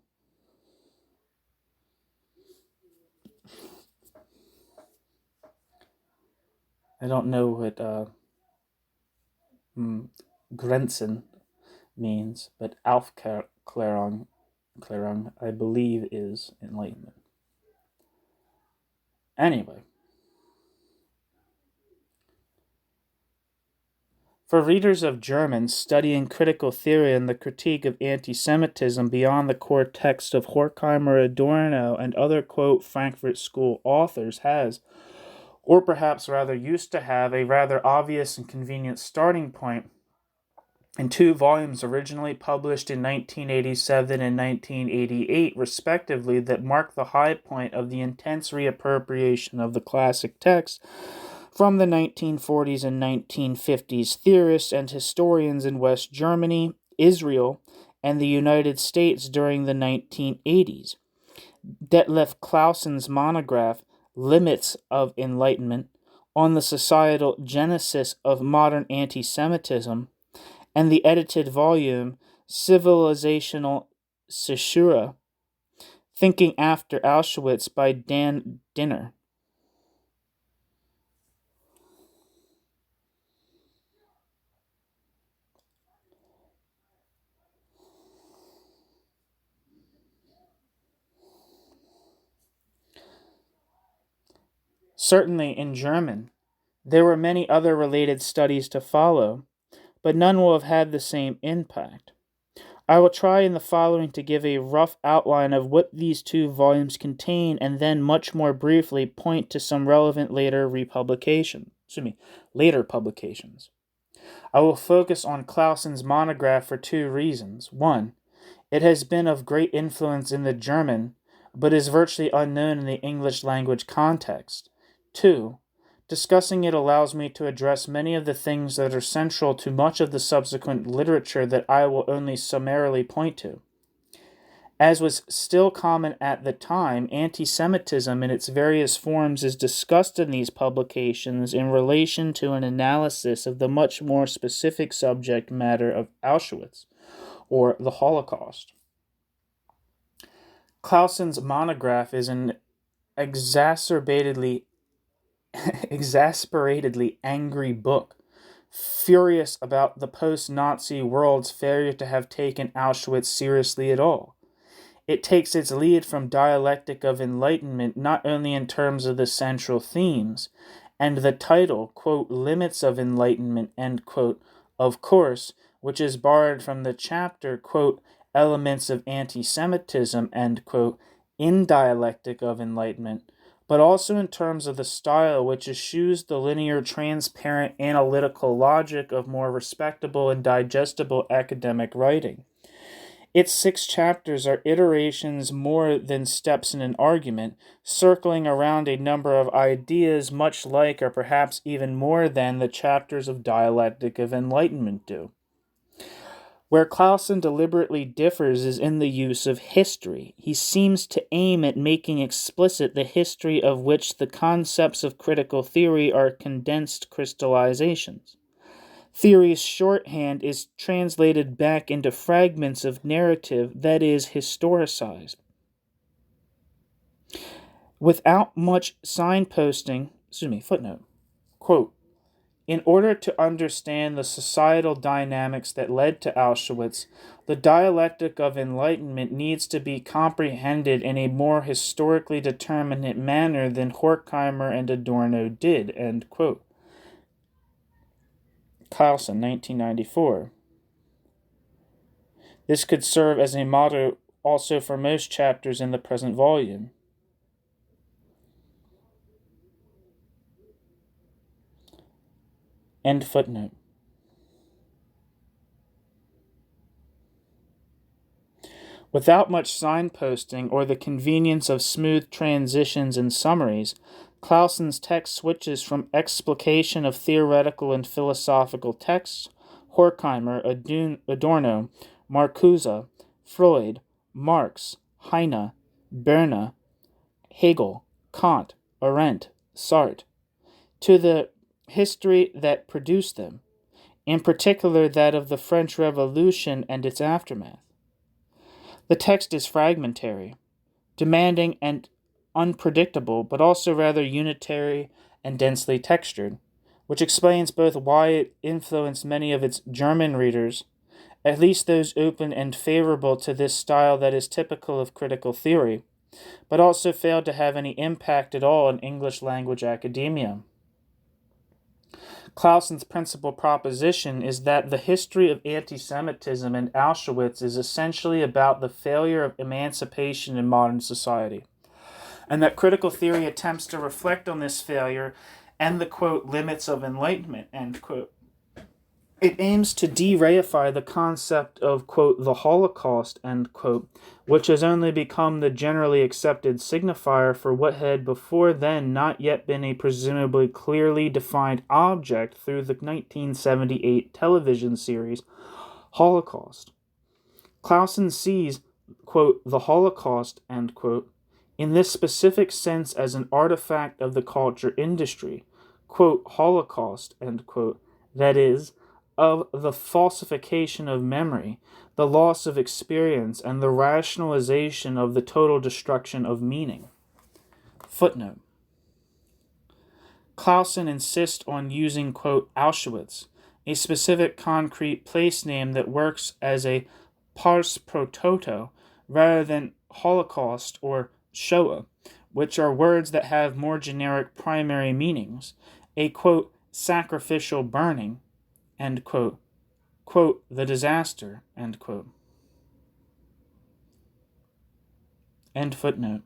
I don't know what Grenzen means, but Aufklärung, I believe, is enlightenment. Anyway. For readers of German studying critical theory and the critique of anti-Semitism beyond the core text of Horkheimer, Adorno, and other, quote, Frankfurt School authors has, or perhaps rather used to have, a rather obvious and convenient starting point in two volumes originally published in 1987 and 1988, respectively, that mark the high point of the intense reappropriation of the classic text from the 1940s and 1950s theorists and historians in West Germany, Israel, and the United States during the 1980s. Detlef Clausen's monograph, Limits of Enlightenment, on the societal genesis of modern anti-Semitism, and the edited volume, Civilizational Caesura, Thinking After Auschwitz by Dan Dinner. Certainly in German, there were many other related studies to follow, but none will have had the same impact. I will try in the following to give a rough outline of what these two volumes contain and then much more briefly point to some relevant later publications. I will focus on Clausen's monograph for two reasons. One, it has been of great influence in the German, but is virtually unknown in the English language context. Two, discussing it allows me to address many of the things that are central to much of the subsequent literature that I will only summarily point to. As was still common at the time, anti-Semitism in its various forms is discussed in these publications in relation to an analysis of the much more specific subject matter of Auschwitz, or the Holocaust. Clausen's monograph is an exasperatedly angry book, furious about the post-Nazi world's failure to have taken Auschwitz seriously at all. It takes its lead from dialectic of enlightenment not only in terms of the central themes, and the title, quote, Limits of Enlightenment, end quote, of course, which is borrowed from the chapter, quote, Elements of Antisemitism, end quote, in dialectic of enlightenment, but also in terms of the style which eschews the linear, transparent, analytical logic of more respectable and digestible academic writing. Its 6 chapters are iterations more than steps in an argument, circling around a number of ideas much like or perhaps even more than the chapters of Dialectic of Enlightenment do. Where Clausen deliberately differs is in the use of history. He seems to aim at making explicit the history of which the concepts of critical theory are condensed crystallizations. Theory's shorthand is translated back into fragments of narrative that is historicized. Without much footnote, quote, in order to understand the societal dynamics that led to Auschwitz, the dialectic of enlightenment needs to be comprehended in a more historically determinate manner than Horkheimer and Adorno did, end quote. Clausen, 1994. This could serve as a motto also for most chapters in the present volume. End footnote. Without much signposting or the convenience of smooth transitions and summaries, Clausen's text switches from explication of theoretical and philosophical texts, Horkheimer, Adorno, Marcuse, Freud, Marx, Heine, Werner, Hegel, Kant, Arendt, Sartre, to the history that produced them, in particular that of the French Revolution and its aftermath. The text is fragmentary, demanding and unpredictable, but also rather unitary and densely textured, which explains both why it influenced many of its German readers, at least those open and favorable to this style that is typical of critical theory, but also failed to have any impact at all in English language academia. Clausen's principal proposition is that the history of anti-Semitism in Auschwitz is essentially about the failure of emancipation in modern society, and that critical theory attempts to reflect on this failure and the, quote, limits of enlightenment, end quote. It aims to de-reify the concept of, quote, the Holocaust, end quote, which has only become the generally accepted signifier for what had before then not yet been a presumably clearly defined object through the 1978 television series Holocaust. Clausen sees, quote, the Holocaust, end quote, in this specific sense as an artifact of the culture industry, quote, Holocaust, end quote, that is, of the falsification of memory, the loss of experience, and the rationalization of the total destruction of meaning. Footnote. Clausen insists on using, quote, Auschwitz, a specific concrete place name that works as a pars pro toto, rather than Holocaust or Shoah, which are words that have more generic primary meanings, a, quote, sacrificial burning, end quote, quote, the disaster, end quote. End footnote.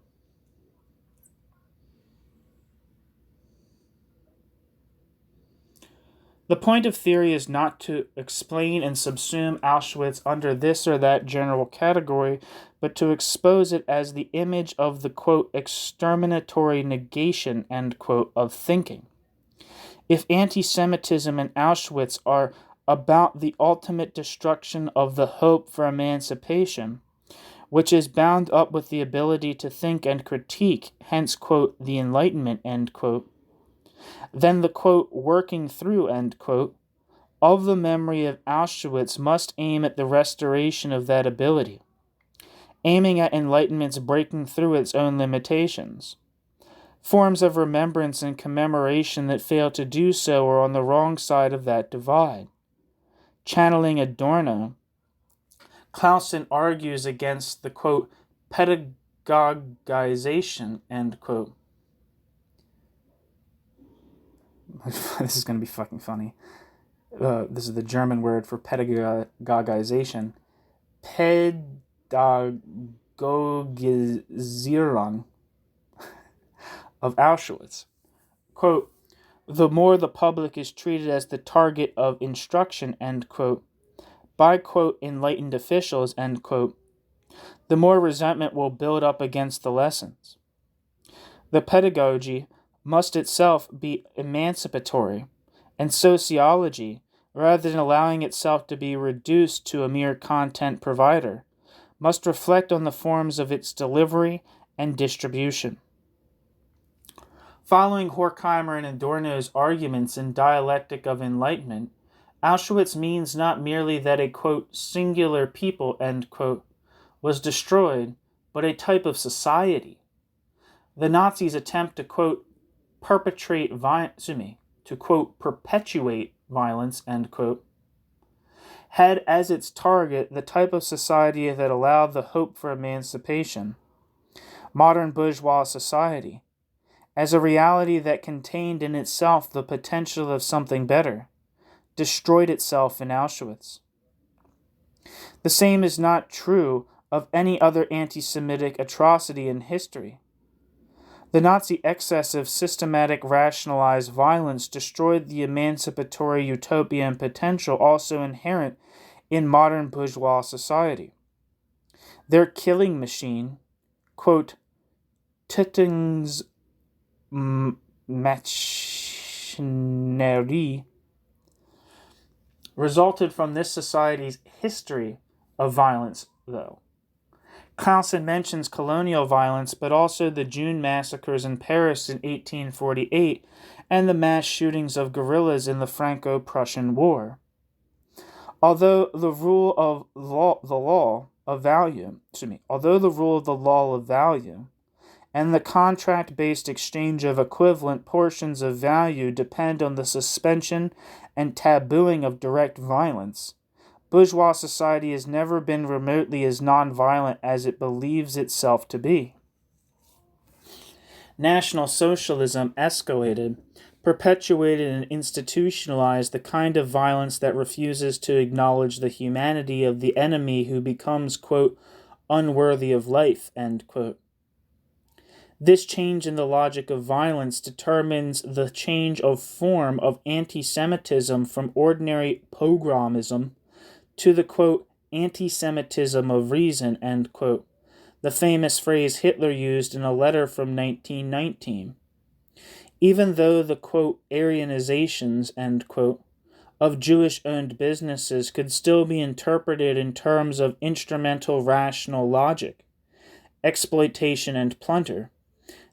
The point of theory is not to explain and subsume Auschwitz under this or that general category, but to expose it as the image of the, quote, exterminatory negation, end quote, of thinking. If anti-Semitism and Auschwitz are about the ultimate destruction of the hope for emancipation, which is bound up with the ability to think and critique, hence, quote, the Enlightenment, end quote, then the, quote, working through, end quote, of the memory of Auschwitz must aim at the restoration of that ability, aiming at Enlightenment's breaking through its own limitations. Forms of remembrance and commemoration that fail to do so are on the wrong side of that divide. Channeling Adorno, Clausen argues against the, quote, pedagogization, end quote. This is going to be fucking funny. This is the German word for pedagogization. Pädagogisierung of Auschwitz. Quote, the more the public is treated as the target of instruction, end quote, by, quote, enlightened officials, end quote, the more resentment will build up against the lessons. The pedagogy must itself be emancipatory, and sociology, rather than allowing itself to be reduced to a mere content provider, must reflect on the forms of its delivery and distribution. Following Horkheimer and Adorno's arguments in Dialectic of Enlightenment, Auschwitz means not merely that a, quote, singular people, end quote, was destroyed, but a type of society. The Nazis attempt to, quote, perpetuate violence, end quote, had as its target the type of society that allowed the hope for emancipation, modern bourgeois society, as a reality that contained in itself the potential of something better, destroyed itself in Auschwitz. The same is not true of any other anti-Semitic atrocity in history. The Nazi excess of systematic rationalized violence destroyed the emancipatory utopian potential also inherent in modern bourgeois society. Their killing machine, quote, Tötungsmaschinerie, resulted from this society's history of violence, though. Clausen mentions colonial violence, but also the June massacres in Paris in 1848 and the mass shootings of guerrillas in the Franco-Prussian War. Although the rule of the law of value and the contract-based exchange of equivalent portions of value depend on the suspension and tabooing of direct violence, bourgeois society has never been remotely as nonviolent as it believes itself to be. National Socialism escalated, perpetuated, and institutionalized the kind of violence that refuses to acknowledge the humanity of the enemy who becomes, quote, unworthy of life, end quote. This change in the logic of violence determines the change of form of anti-Semitism from ordinary pogromism to the, quote, anti-Semitism of reason, end quote, the famous phrase Hitler used in a letter from 1919. Even though the, quote, Aryanizations, end quote, of Jewish-owned businesses could still be interpreted in terms of instrumental rational logic, exploitation and plunder,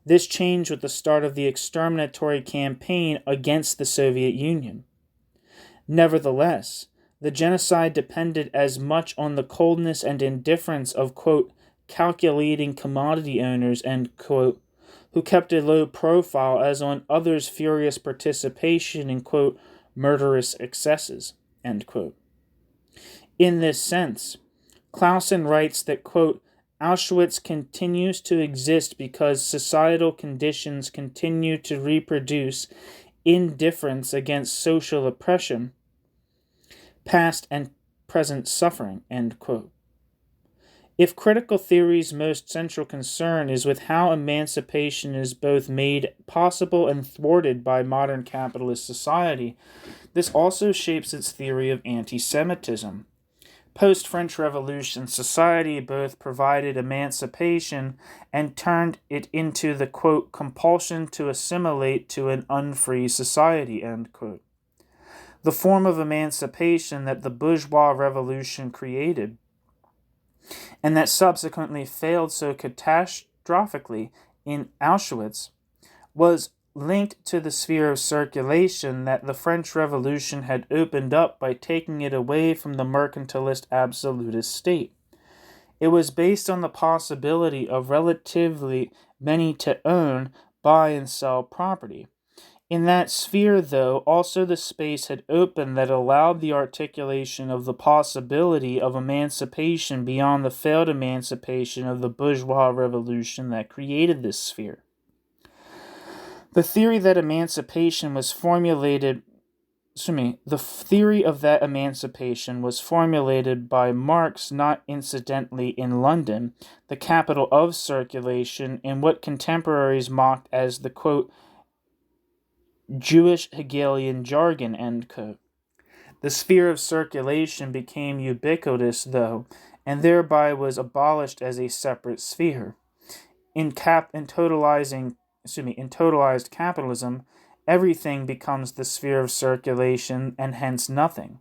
this changed with the start of the exterminatory campaign against the Soviet Union. Nevertheless, the genocide depended as much on the coldness and indifference of, quote, calculating commodity owners, end quote, who kept a low profile as on others' furious participation in, quote, murderous excesses, end quote. In this sense, Clausen writes that, quote, Auschwitz continues to exist because societal conditions continue to reproduce indifference against social oppression, past and present suffering, end quote. If critical theory's most central concern is with how emancipation is both made possible and thwarted by modern capitalist society, this also shapes its theory of anti-Semitism. Post-French Revolution society both provided emancipation and turned it into the, quote, compulsion to assimilate to an unfree society, end quote. The form of emancipation that the bourgeois revolution created, and that subsequently failed so catastrophically in Auschwitz, was linked to the sphere of circulation that the French Revolution had opened up by taking it away from the mercantilist absolutist state. It was based on the possibility of relatively many to own buy and sell property. In that sphere, though, also the space had opened that allowed the articulation of the possibility of emancipation beyond the failed emancipation of the bourgeois revolution that created this sphere. The theory of that emancipation was formulated by Marx, not incidentally in London, the capital of circulation, in what contemporaries mocked as the, quote, Jewish Hegelian jargon, end quote. The sphere of circulation became ubiquitous, though, and thereby was abolished as a separate sphere. In totalized capitalism, everything becomes the sphere of circulation and hence nothing.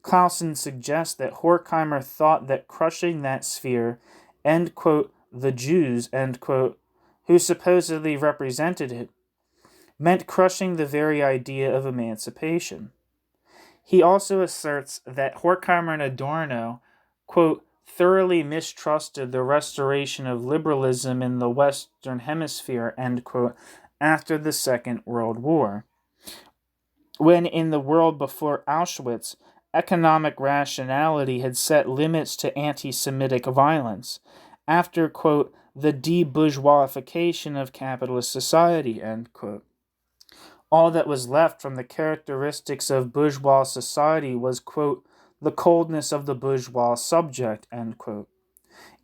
Clausen suggests that Horkheimer thought that crushing that sphere, end quote, the Jews, end quote, who supposedly represented it, meant crushing the very idea of emancipation. He also asserts that Horkheimer and Adorno, quote, thoroughly mistrusted the restoration of liberalism in the Western Hemisphere, end quote, after the Second World War, when in the world before Auschwitz, economic rationality had set limits to anti-Semitic violence, after, quote, the de-bourgeoisification of capitalist society, end quote. All that was left from the characteristics of bourgeois society was, quote, the coldness of the bourgeois subject, end quote.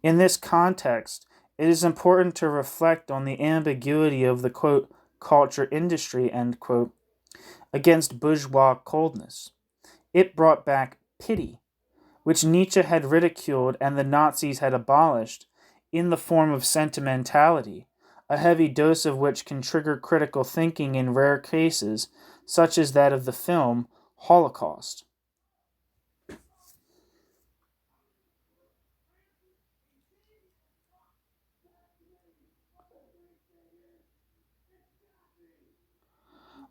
In this context, it is important to reflect on the ambiguity of the, quote, culture industry, end quote, against bourgeois coldness. It brought back pity, which Nietzsche had ridiculed and the Nazis had abolished, in the form of sentimentality, a heavy dose of which can trigger critical thinking in rare cases, such as that of the film Holocaust.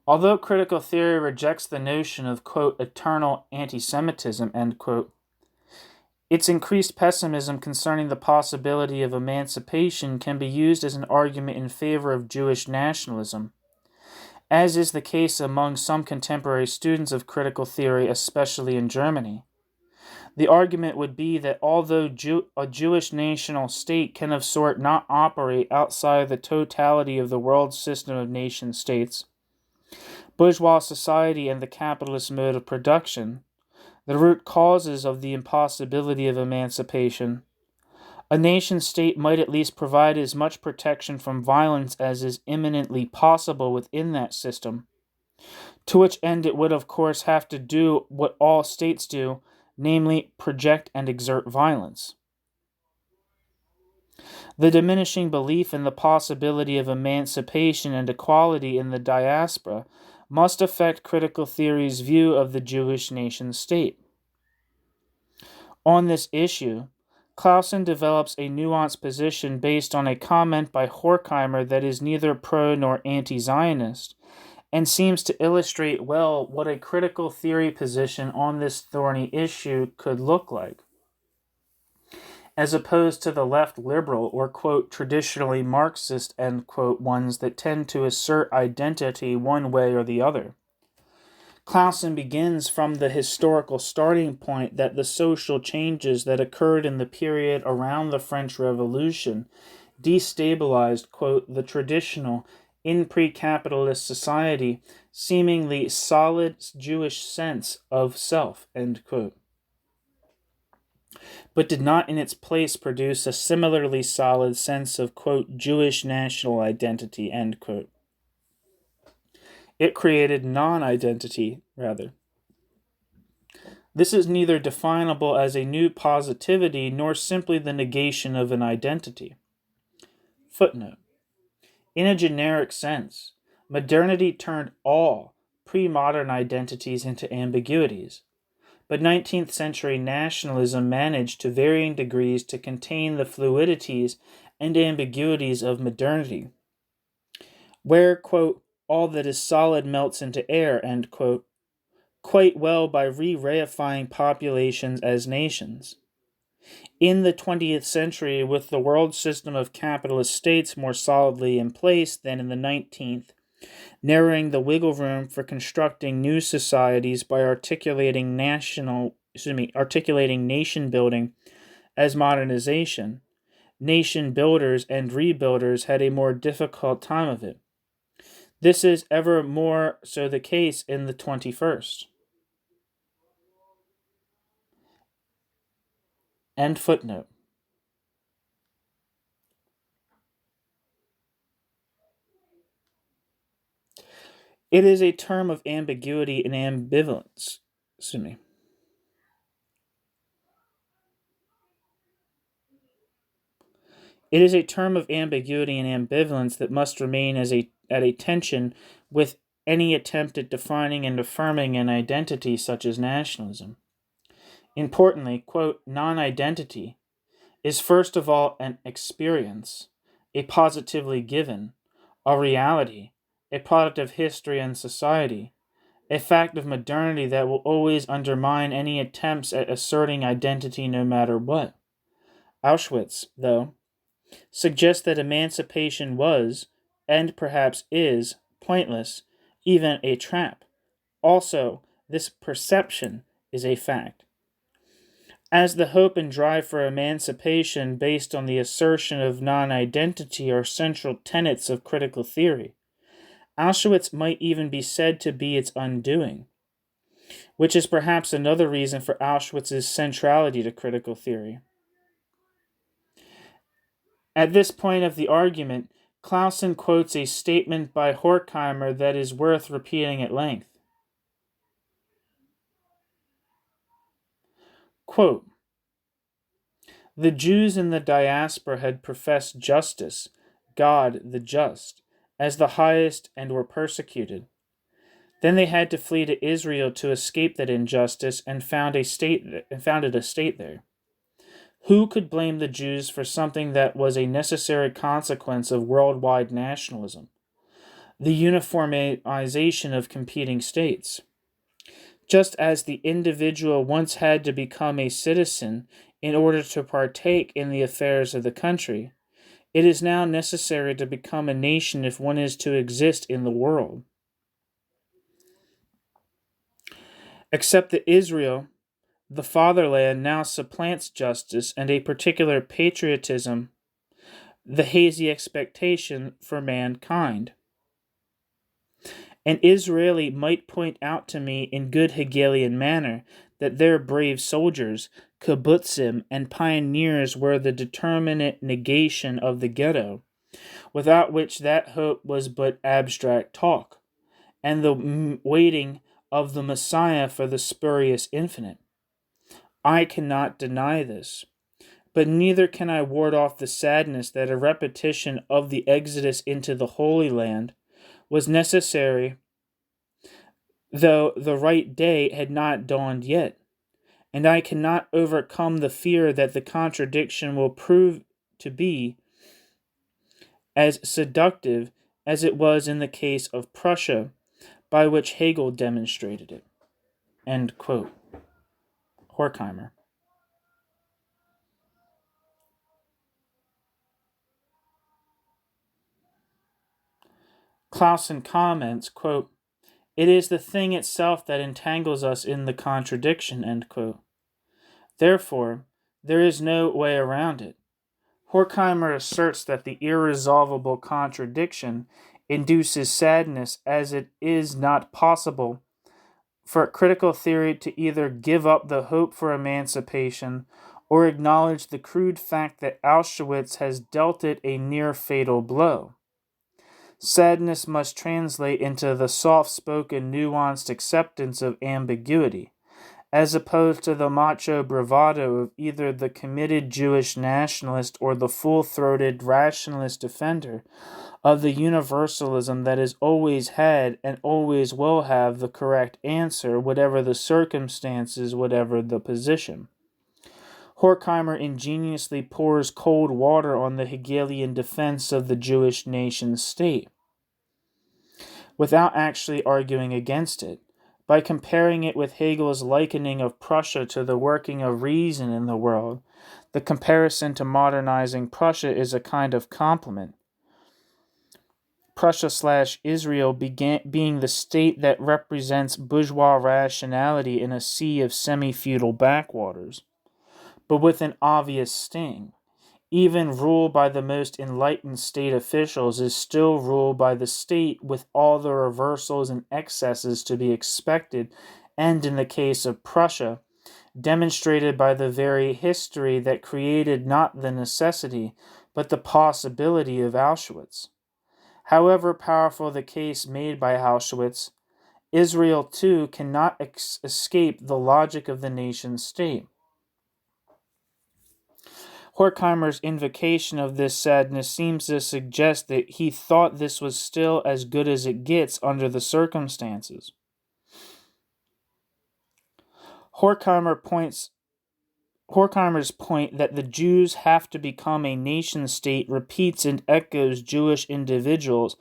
Although critical theory rejects the notion of, quote, eternal anti-Semitism, end quote, its increased pessimism concerning the possibility of emancipation can be used as an argument in favor of Jewish nationalism, as is the case among some contemporary students of critical theory, especially in Germany. The argument would be that although a Jewish national state can of sort not operate outside the totality of the world system of nation-states, bourgeois society and the capitalist mode of production, the root causes of the impossibility of emancipation, a nation-state might at least provide as much protection from violence as is imminently possible within that system, to which end it would of course have to do what all states do, namely project and exert violence. The diminishing belief in the possibility of emancipation and equality in the diaspora must affect critical theory's view of the Jewish nation-state. On this issue, Clausen develops a nuanced position based on a comment by Horkheimer that is neither pro nor anti-Zionist, and seems to illustrate well what a critical theory position on this thorny issue could look like, as opposed to the left liberal or, quote, traditionally Marxist, end quote, ones that tend to assert identity one way or the other. Clausen begins from the historical starting point that the social changes that occurred in the period around the French Revolution destabilized, quote, the traditional, in pre-capitalist society, seemingly solid Jewish sense of self, end quote, but did not in its place produce a similarly solid sense of, quote, Jewish national identity, end quote. It created non-identity, rather. This is neither definable as a new positivity nor simply the negation of an identity. Footnote. In a generic sense, modernity turned all pre-modern identities into ambiguities, but 19th century nationalism managed to varying degrees to contain the fluidities and ambiguities of modernity, where, quote, all that is solid melts into air, end quote, quite well by re-reifying populations as nations. In the 20th century, with the world system of capitalist states more solidly in place than in the 19th, narrowing the wiggle room for constructing new societies by articulating nation building as modernization, nation builders and rebuilders had a more difficult time of it. This is ever more so the case in the 21st. End footnote. It is a term of ambiguity and ambivalence. It is a term of ambiguity and ambivalence that must remain at a tension with any attempt at defining and affirming an identity such as nationalism. Importantly, quote, non-identity is first of all an experience, a positively given, a reality, a product of history and society, a fact of modernity that will always undermine any attempts at asserting identity no matter what. Auschwitz, though, suggests that emancipation was, and perhaps is, pointless, even a trap. Also, this perception is a fact. As the hope and drive for emancipation based on the assertion of non-identity are central tenets of critical theory, Auschwitz might even be said to be its undoing, which is perhaps another reason for Auschwitz's centrality to critical theory. At this point of the argument, Clausen quotes a statement by Horkheimer that is worth repeating at length. Quote, the Jews in the diaspora had professed justice, God the just, as the highest and were persecuted. Then they had to flee to Israel to escape that injustice and founded a state there. Who could blame the Jews for something that was a necessary consequence of worldwide nationalism? The uniformization of competing states. Just as the individual once had to become a citizen in order to partake in the affairs of the country, it is now necessary to become a nation if one is to exist in the world. Except that Israel, the fatherland, now supplants justice and a particular patriotism, the hazy expectation for mankind. An Israeli might point out to me in good Hegelian manner that their brave soldiers, kibbutzim, and pioneers were the determinate negation of the ghetto, without which that hope was but abstract talk, and the waiting of the Messiah for the spurious infinite. I cannot deny this, but neither can I ward off the sadness that a repetition of the exodus into the Holy Land was necessary, though the right day had not dawned yet, and I cannot overcome the fear that the contradiction will prove to be as seductive as it was in the case of Prussia, by which Hegel demonstrated it. End quote. Horkheimer. Clausen comments, quote, it is the thing itself that entangles us in the contradiction, end quote. Therefore, there is no way around it. Horkheimer asserts that the irresolvable contradiction induces sadness, as it is not possible for critical theory to either give up the hope for emancipation or acknowledge the crude fact that Auschwitz has dealt it a near fatal blow. Sadness must translate into the soft-spoken, nuanced acceptance of ambiguity, as opposed to the macho bravado of either the committed Jewish nationalist or the full-throated rationalist defender of the universalism that has always had and always will have the correct answer, whatever the circumstances, whatever the position. Horkheimer ingeniously pours cold water on the Hegelian defense of the Jewish nation-state, without actually arguing against it, by comparing it with Hegel's likening of Prussia to the working of reason in the world, The comparison to modernizing Prussia is a kind of compliment. Prussia/Israel being the state that represents bourgeois rationality in a sea of semi-feudal backwaters, but with an obvious sting. Even rule by the most enlightened state officials is still rule by the state with all the reversals and excesses to be expected, and in the case of Prussia, demonstrated by the very history that created not the necessity, but the possibility of Auschwitz. However powerful the case made by Auschwitz, Israel too cannot escape the logic of the nation state. Horkheimer's invocation of this sadness seems to suggest that he thought this was still as good as it gets under the circumstances. Horkheimer's point that the Jews have to become a nation state repeats and echoes Jewish individuals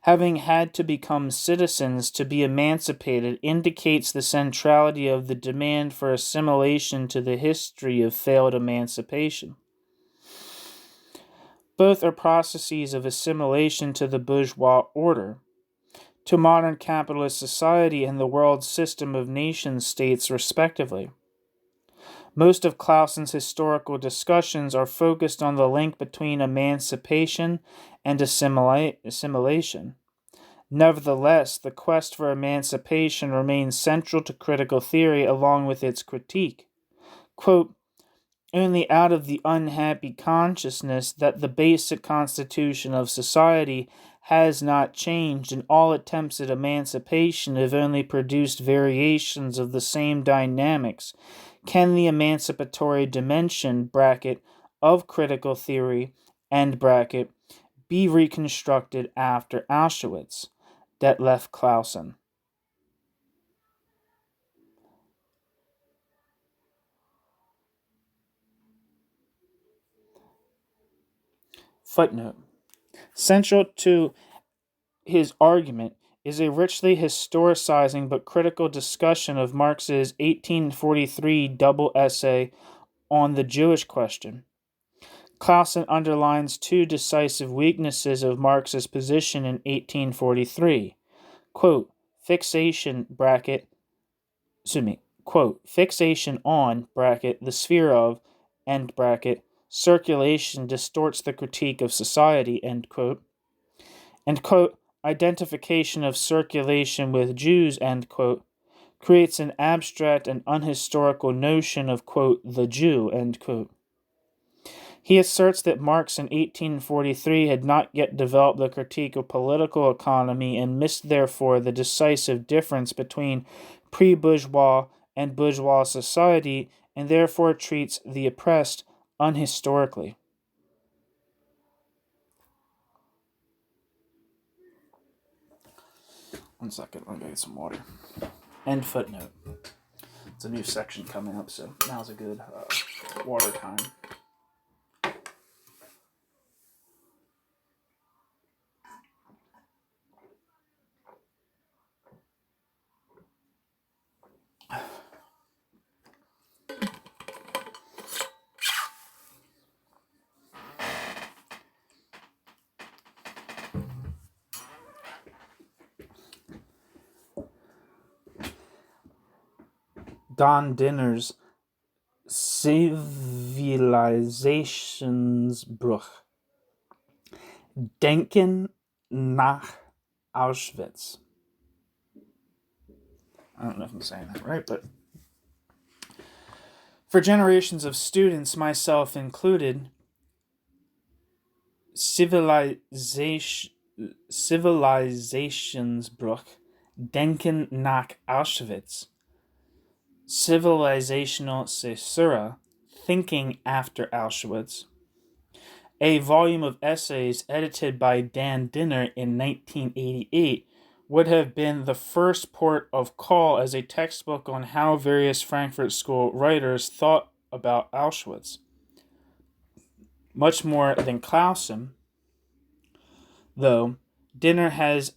having had to become citizens to be emancipated indicates the centrality of the demand for assimilation to the history of failed emancipation. Both are processes of assimilation to the bourgeois order, to modern capitalist society and the world system of nation-states, respectively. Most of Clausen's historical discussions are focused on the link between emancipation and assimilation. Nevertheless, the quest for emancipation remains central to critical theory along with its critique. Quote, only out of the unhappy consciousness that the basic constitution of society has not changed and all attempts at emancipation have only produced variations of the same dynamics can the emancipatory dimension of critical theory be reconstructed after Auschwitz. Detlef Clausen. Footnote. Central to his argument is a richly historicizing but critical discussion of Marx's 1843 double essay on the Jewish question. Clausen underlines two decisive weaknesses of Marx's position in 1843. Quote, fixation on, the sphere of, end bracket, circulation distorts the critique of society, end quote, and quote, identification of circulation with Jews, end quote, creates an abstract and unhistorical notion of, quote, the Jew, end quote. He asserts that Marx in 1843 had not yet developed the critique of political economy and missed therefore the decisive difference between pre-bourgeois and bourgeois society and therefore treats the oppressed unhistorically. One second, let me get some water. End footnote. It's a new section coming up, so now's a good water time. Don Dinner's Zivilisationsbruch. Denken nach Auschwitz. I don't know if I'm saying that right, but for generations of students, myself included, Zivilisationsbruch, Denken nach Auschwitz, Civilizational Caesura, Thinking After Auschwitz, a volume of essays edited by Dan Dinner in 1988, would have been the first port of call as a textbook on how various Frankfurt School writers thought about Auschwitz. Much more than Clausen, though, Dinner has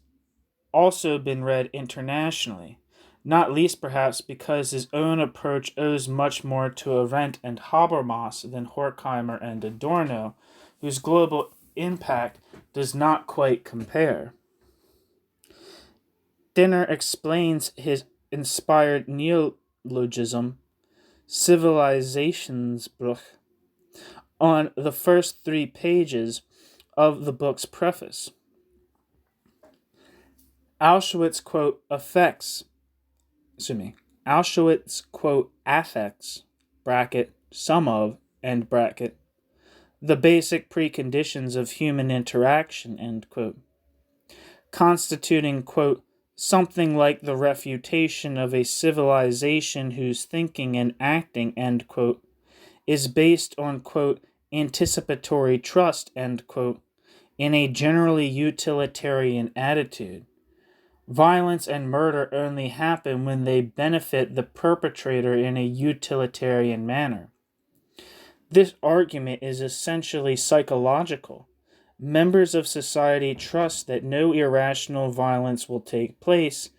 also been read internationally. not least perhaps because his own approach owes much more to Arendt and Habermas than Horkheimer and Adorno, whose global impact does not quite compare. Dinner explains his inspired neologism, Civilisationsbruch, on the first 3 pages of the book's preface. Auschwitz, quote, affects, bracket, some of, end bracket, the basic preconditions of human interaction, end quote, constituting, quote, something like the refutation of a civilization whose thinking and acting, end quote, is based on, quote, anticipatory trust, end quote, in a generally utilitarian attitude. Violence and murder only happen when they benefit the perpetrator in a utilitarian manner. This argument is essentially psychological. Members of society trust that no irrational violence will take place,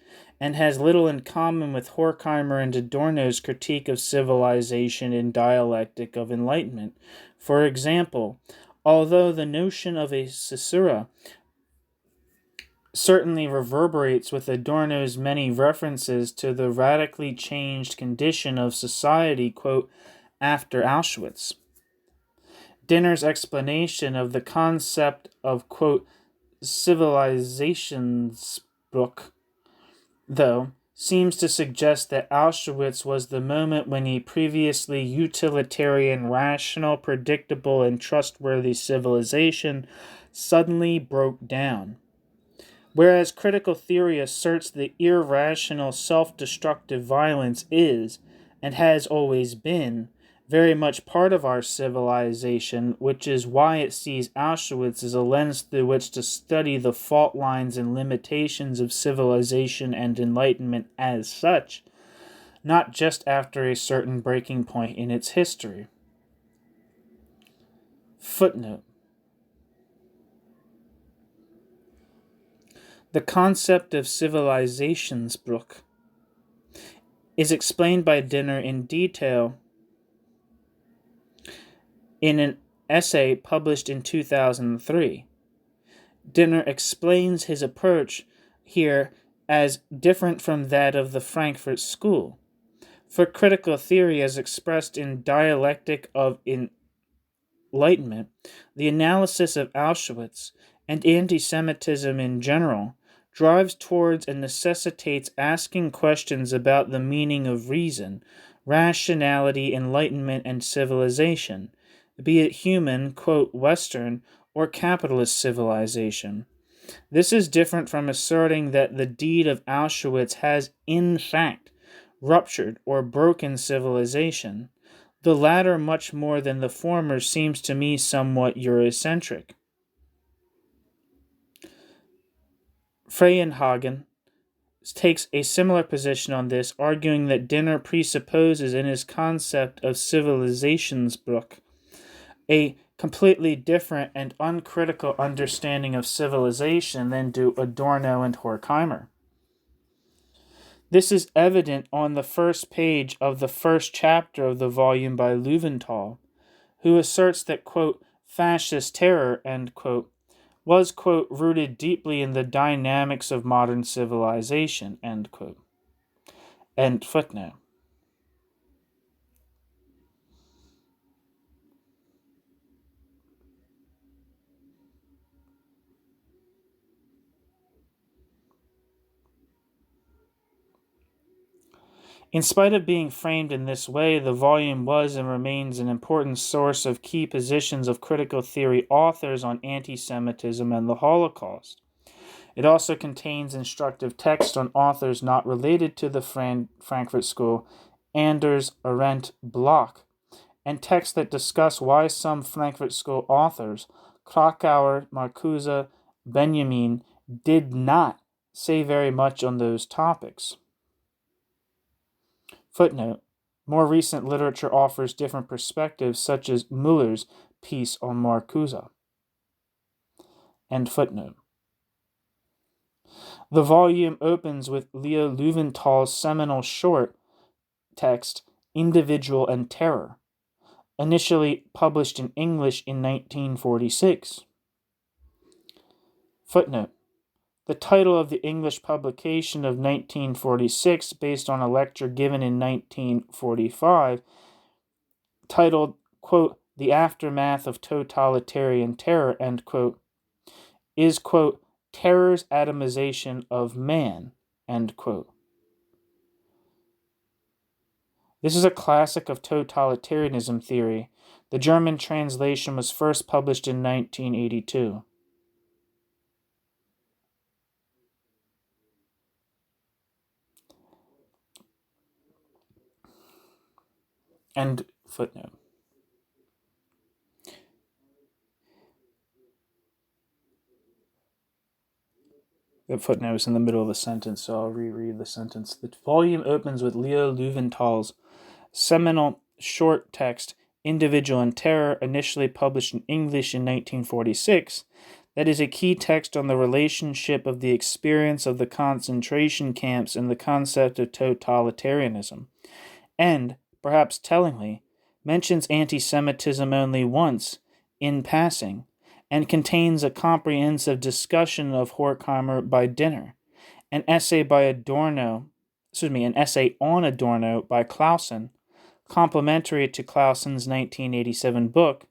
and has little in common with Horkheimer and Adorno's critique of civilization in Dialectic of Enlightenment. For example, although the notion of a caesura certainly reverberates with Adorno's many references to the radically changed condition of society, quote, after Auschwitz. Dinner's explanation of the concept of, quote, Civilisationsbruch, though, seems to suggest that Auschwitz was the moment when a previously utilitarian, rational, predictable, and trustworthy civilization suddenly broke down. Whereas critical theory asserts that irrational, self-destructive violence is, and has always been, very much part of our civilization, which is why it sees Auschwitz as a lens through which to study the fault lines and limitations of civilization and enlightenment as such, not just after a certain breaking point in its history. Footnote. The concept of Civilisationsbruch is explained by Dinner in detail in an essay published in 2003. Dinner explains his approach here as different from that of the Frankfurt School. For critical theory as expressed in Dialectic of Enlightenment, the analysis of Auschwitz and anti-Semitism in general drives towards and necessitates asking questions about the meaning of reason, rationality, enlightenment, and civilization, be it human, quote, Western, or capitalist civilization. This is different from asserting that the deed of Auschwitz has, in fact, ruptured or broken civilization. The latter, much more than the former, seems to me somewhat Eurocentric. Freienhagen takes a similar position on this, arguing that Dinner presupposes in his concept of Civilisationsbruch a completely different and uncritical understanding of civilization than do Adorno and Horkheimer. This is evident on the first page of the first chapter of the volume by Löwenthal, who asserts that, quote, fascist terror, end quote, was, quote, rooted deeply in the dynamics of modern civilization, end quote. End footnote. In spite of being framed in this way, the volume was and remains an important source of key positions of critical theory authors on anti-Semitism and the Holocaust. It also contains instructive text on authors not related to the Frankfurt School, Anders, Arendt, Bloch, and texts that discuss why some Frankfurt School authors, Krakauer, Marcuse, Benjamin, did not say very much on those topics. Footnote. More recent literature offers different perspectives, such as Müller's piece on Marcuse. End footnote. The volume opens with Leo Löwenthal's seminal short text, Individual and Terror, initially published in English in 1946. Footnote. The title of the English publication of 1946, based on a lecture given in 1945, titled, quote, The Aftermath of Totalitarian Terror, end quote, is, quote, Terror's Atomization of Man, end quote. This is a classic of totalitarianism theory. The German translation was first published in 1982. End footnote. The footnote is in the middle of a sentence, so I'll reread the sentence. The volume opens with Leo Löwenthal's seminal short text, Individual and Terror, initially published in English in 1946. That is a key text on the relationship of the experience of the concentration camps and the concept of totalitarianism. And, perhaps tellingly, mentions anti-Semitism only once, in passing, and contains a comprehensive discussion of Horkheimer by Dinner, an essay on Adorno by Clausen, complementary to Clausen's 1987 book,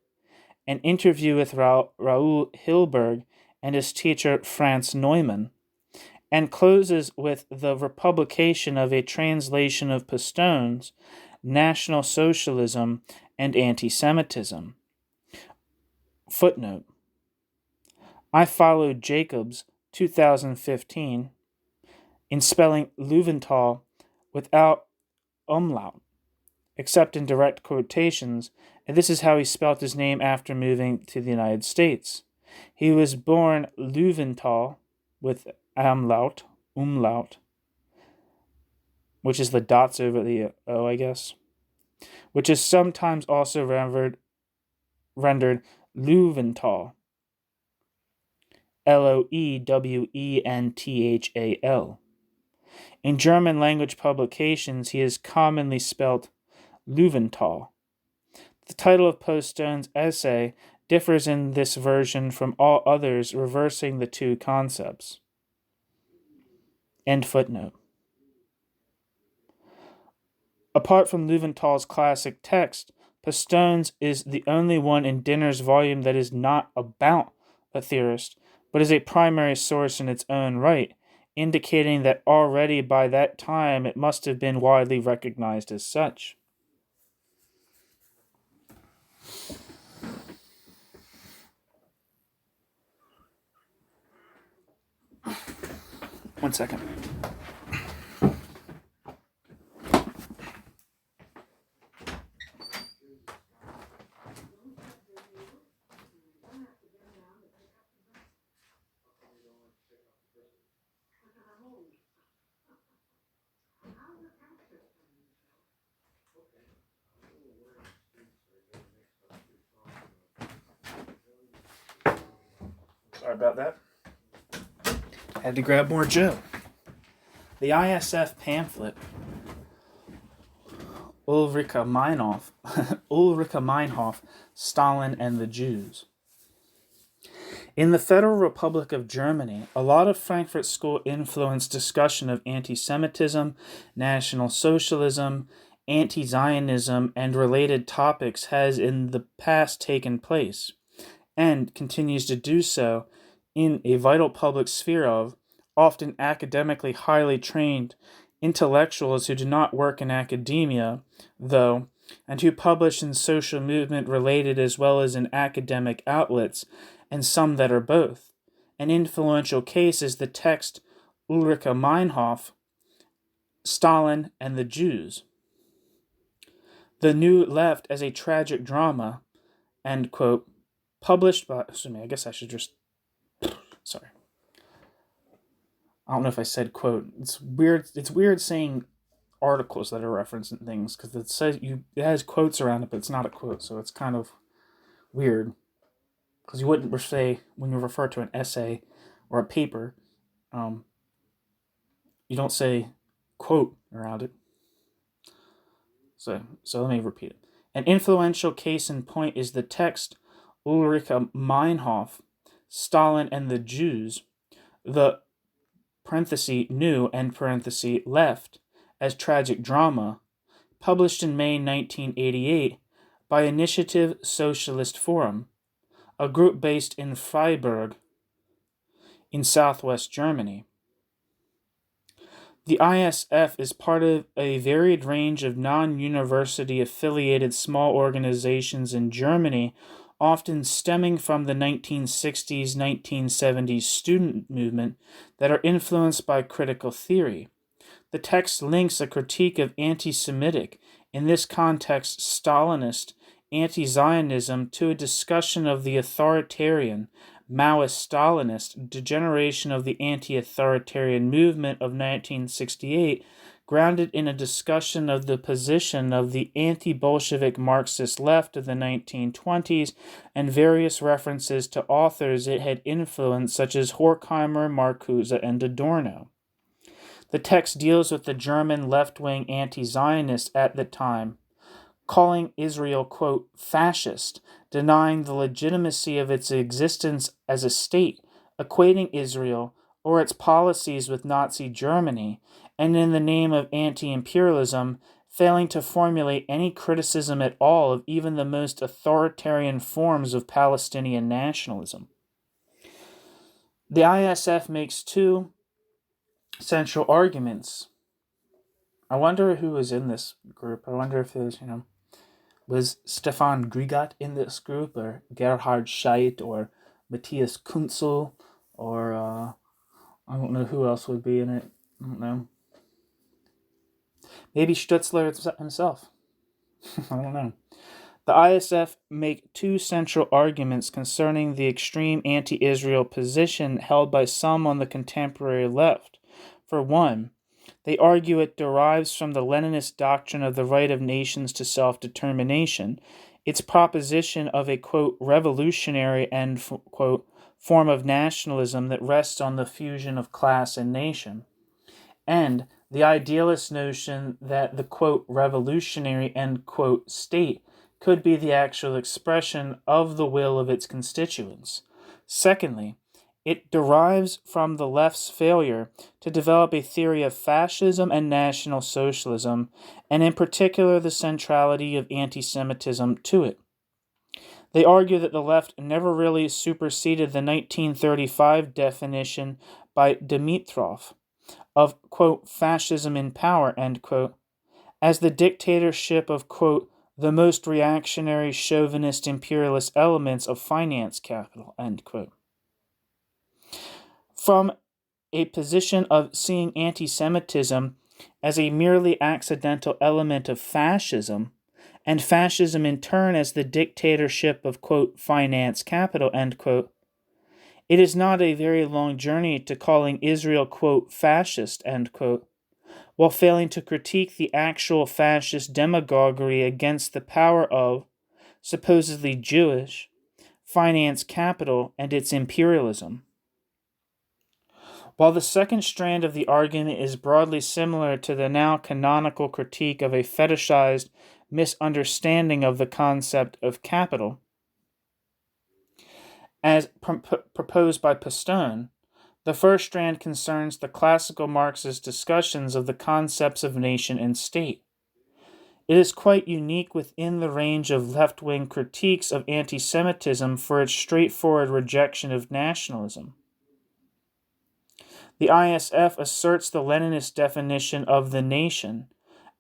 an interview with Raoul Hilberg and his teacher Franz Neumann, and closes with the republication of a translation of Pastone's National Socialism and Anti-Semitism. Footnote. I followed Jacobs, 2015, in spelling Löwenthal without umlaut, except in direct quotations, and this is how he spelt his name after moving to the United States. He was born Löwenthal with umlaut, which is the dots over the O, I guess, which is sometimes also rendered Löwenthal, Loewenthal. In German language publications, he is commonly spelt Löwenthal. The title of Pastone's essay differs in this version from all others, reversing the two concepts. End footnote. Apart from Löwenthal's classic text, Pastone's is the only one in Dinner's volume that is not about a theorist, but is a primary source in its own right, indicating that already by that time it must have been widely recognized as such. One second. Sorry about that. Had to grab more Joe. The ISF pamphlet, Ulrike Meinhof, Stalin and the Jews. In the Federal Republic of Germany, a lot of Frankfurt School influenced discussion of anti-Semitism, National Socialism, anti-Zionism, and related topics has in the past taken place, and continues to do so in a vital public sphere of, often academically highly trained, intellectuals who do not work in academia, though, and who publish in social movement related as well as in academic outlets, and some that are both. An influential case is the text Ulrike Meinhof, Stalin and the Jews. The New Left as a Tragic Drama, end quote, published by, I guess I should just, sorry. I don't know if I said quote. It's weird saying articles that are referencing things, because it says it has quotes around it, but it's not a quote, so it's kind of weird. Because you wouldn't say, when you refer to an essay or a paper, You don't say quote around it. So let me repeat it. An influential case in point is the text Ulrike Meinhof, Stalin and the Jews, the parenthesis new and parenthesis left as tragic drama, published in May 1988 by Initiative Socialist Forum, a group based in Freiburg in southwest Germany. The ISF is part of a varied range of non-university affiliated small organizations in Germany, often stemming from the 1960s, 1970s student movement that are influenced by critical theory. The text links a critique of anti-Semitic, in this context Stalinist, anti-Zionism to a discussion of the authoritarian, Maoist-Stalinist degeneration of the anti-authoritarian movement of 1968, grounded in a discussion of the position of the anti-Bolshevik Marxist left of the 1920s and various references to authors it had influenced such as Horkheimer, Marcuse, and Adorno. The text deals with the German left-wing anti-Zionists at the time, calling Israel, quote, fascist, denying the legitimacy of its existence as a state, equating Israel or its policies with Nazi Germany, and in the name of anti-imperialism, failing to formulate any criticism at all of even the most authoritarian forms of Palestinian nationalism. The ISF makes two central arguments. I wonder who was in this group. I wonder if there's, was Stefan Grigat in this group, or Gerhard Scheidt, or Matthias Kunzel, or I don't know who else would be in it. I don't know. Maybe Stoetzler himself. I don't know. The ISF make two central arguments concerning the extreme anti-Israel position held by some on the contemporary left. For one, they argue it derives from the Leninist doctrine of the right of nations to self-determination, its proposition of a, quote, revolutionary and, quote, form of nationalism that rests on the fusion of class and nation, and the idealist notion that the, quote, revolutionary, end quote, state could be the actual expression of the will of its constituents. Secondly, it derives from the left's failure to develop a theory of fascism and National Socialism, and in particular the centrality of anti-Semitism to it. They argue that the left never really superseded the 1935 definition by Dimitrov of, quote, fascism in power, end quote, as the dictatorship of, quote, the most reactionary chauvinist imperialist elements of finance capital, end quote. From a position of seeing anti-Semitism as a merely accidental element of fascism, and fascism in turn as the dictatorship of, quote, finance capital, end quote, it is not a very long journey to calling Israel, quote, fascist, end quote, while failing to critique the actual fascist demagoguery against the power of, supposedly Jewish, finance capital and its imperialism. While the second strand of the argument is broadly similar to the now canonical critique of a fetishized misunderstanding of the concept of capital, as proposed by Pastone, the first strand concerns the classical Marxist discussions of the concepts of nation and state. It is quite unique within the range of left-wing critiques of anti-Semitism for its straightforward rejection of nationalism. The ISF asserts the Leninist definition of the nation,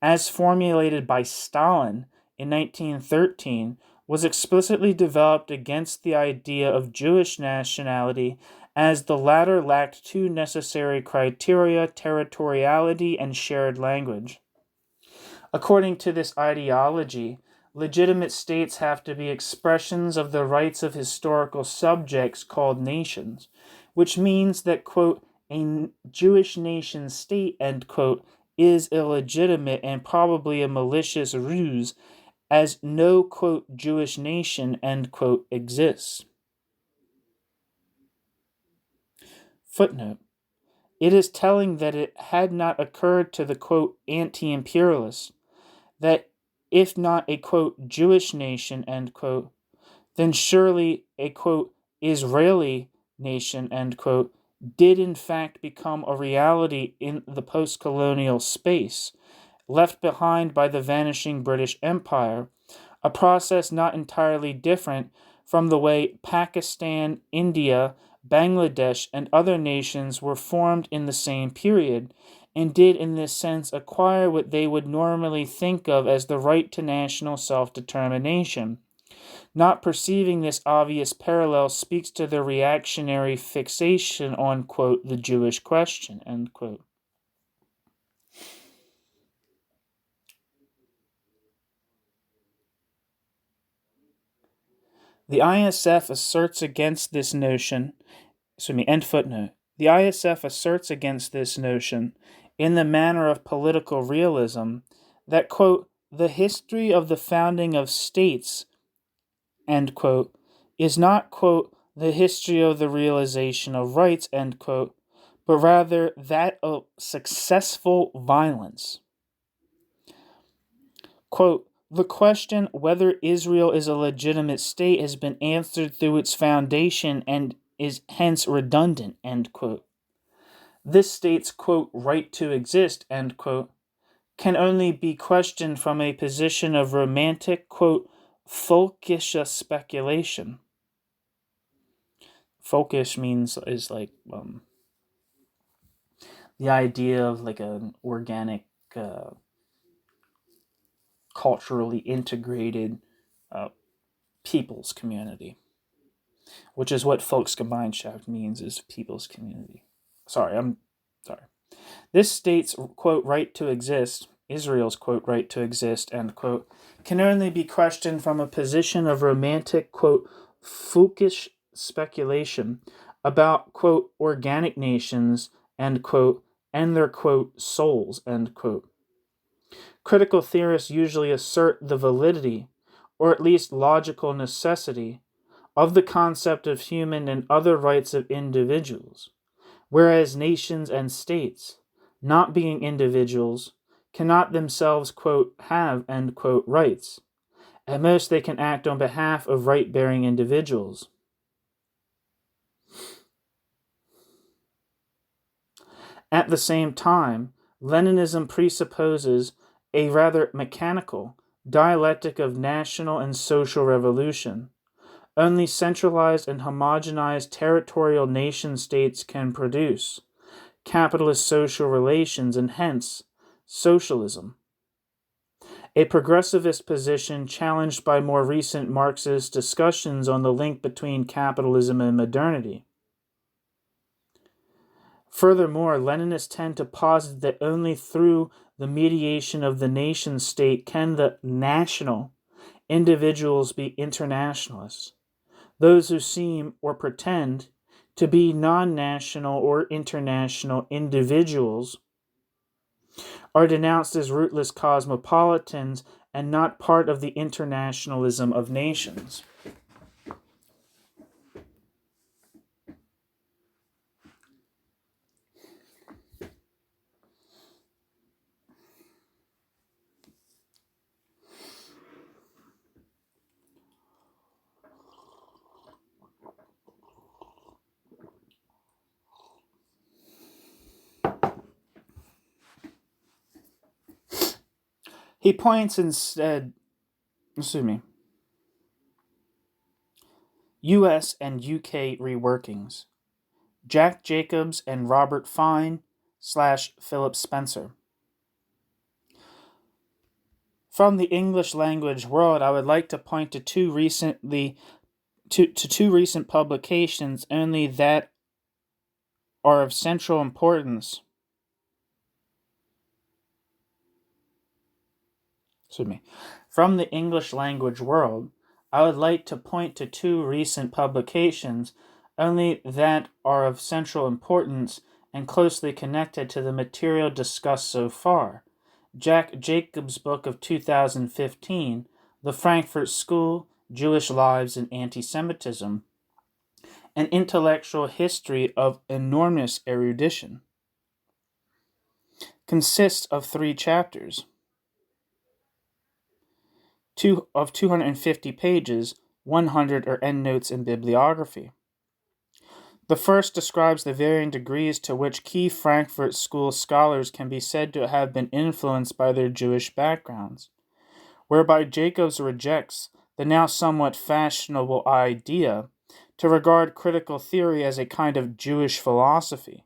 as formulated by Stalin in 1913, was explicitly developed against the idea of Jewish nationality, as the latter lacked two necessary criteria, territoriality and shared language. According to this ideology, legitimate states have to be expressions of the rights of historical subjects called nations, which means that, quote, a Jewish nation state, end quote, is illegitimate and probably a malicious ruse, as no, quote, Jewish nation, end quote, exists. Footnote. It is telling that it had not occurred to the, quote, anti-imperialists that if not a, quote, Jewish nation, end quote, then surely a, quote, Israeli nation, end quote, did in fact become a reality in the post-colonial space, left behind by the vanishing British Empire, a process not entirely different from the way Pakistan, India, Bangladesh, and other nations were formed in the same period, and did in this sense acquire what they would normally think of as the right to national self-determination. Not perceiving this obvious parallel speaks to their reactionary fixation on, quote, the Jewish question, end quote. The ISF asserts against this notion, end footnote. The ISF asserts against this notion, in the manner of political realism, that, quote, the history of the founding of states, end quote, is not, quote, the history of the realization of rights, end quote, but rather that of successful violence. Quote, the question whether Israel is a legitimate state has been answered through its foundation and is hence redundant, end quote. This state's, quote, right to exist, end quote, can only be questioned from a position of romantic, quote, folkish speculation. Folkish is like the idea of like an organic, culturally integrated people's community, which is what Volksgemeinschaft means, is people's community. Sorry. This state's, quote, right to exist, Israel's, quote, right to exist, end quote, can only be questioned from a position of romantic, quote, folkish speculation about, quote, organic nations, end quote, and their, quote, souls, end quote. Critical theorists usually assert the validity, or at least logical necessity, of the concept of human and other rights of individuals, whereas nations and states, not being individuals, cannot themselves, quote, have, end quote, rights. At most, they can act on behalf of right-bearing individuals. At the same time, Leninism presupposes a rather mechanical dialectic of national and social revolution. Only centralized and homogenized territorial nation-states can produce capitalist social relations and hence socialism. A progressivist position challenged by more recent Marxist discussions on the link between capitalism and modernity. Furthermore, Leninists tend to posit that only through the mediation of the nation-state can the national individuals be internationalists. Those who seem or pretend to be non-national or international individuals are denounced as rootless cosmopolitans and not part of the internationalism of nations. He points instead, US and UK reworkings, Jack Jacobs and Robert Fine / Philip Spencer. From the English language world, I would like to point to two recent publications only that are of central importance. From the English language world, I would like to point to two recent publications only that are of central importance and closely connected to the material discussed so far. Jack Jacobs' book of 2015, The Frankfurt School, Jewish Lives and Antisemitism, an intellectual history of enormous erudition. consists of 3 chapters, of 250 pages, 100 are endnotes and bibliography. The first describes the varying degrees to which key Frankfurt School scholars can be said to have been influenced by their Jewish backgrounds, whereby Jacobs rejects the now somewhat fashionable idea to regard critical theory as a kind of Jewish philosophy.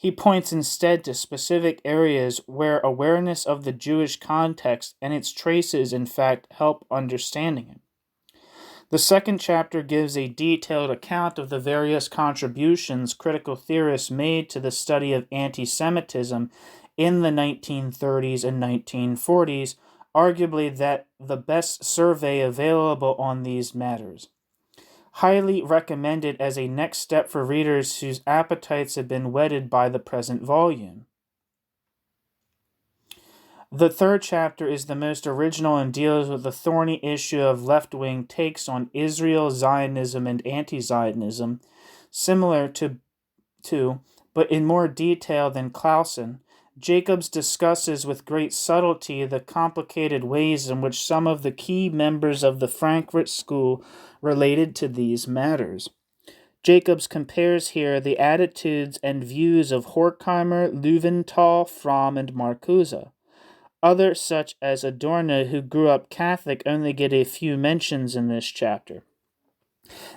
He points instead to specific areas where awareness of the Jewish context and its traces, in fact, help understanding it. The second chapter gives a detailed account of the various contributions critical theorists made to the study of anti-Semitism in the 1930s and 1940s, arguably that the best survey available on these matters. Highly recommended as a next step for readers whose appetites have been whetted by the present volume. The third chapter is the most original and deals with the thorny issue of left-wing takes on Israel, Zionism, and anti-Zionism, similar to, but in more detail than Clausen. Jacobs discusses with great subtlety the complicated ways in which some of the key members of the Frankfurt School related to these matters. Jacobs compares here the attitudes and views of Horkheimer, Löwenthal, Fromm, and Marcuse. Others, such as Adorno, who grew up Catholic, only get a few mentions in this chapter.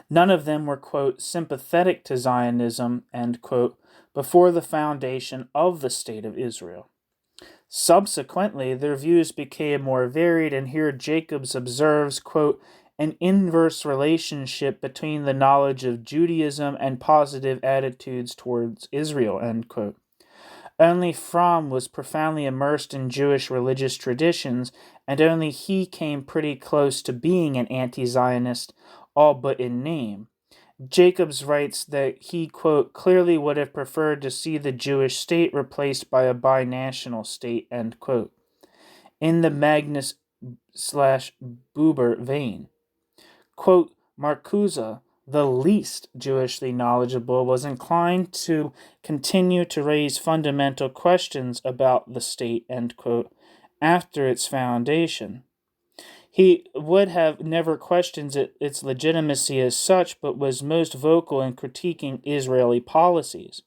None of them were, quote, sympathetic to Zionism, end quote, before the foundation of the State of Israel. Subsequently, their views became more varied, and here Jacobs observes, quote, an inverse relationship between the knowledge of Judaism and positive attitudes towards Israel, end quote. Only Fromm was profoundly immersed in Jewish religious traditions, and only he came pretty close to being an anti-Zionist, all but in name. Jacobs writes that he, quote, clearly would have preferred to see the Jewish state replaced by a binational state, end quote, in the Magnus/Buber vein. Quote, Marcuse, the least Jewishly knowledgeable, was inclined to continue to raise fundamental questions about the state, end quote, after its foundation. He would have never questioned its legitimacy as such, but was most vocal in critiquing Israeli policies.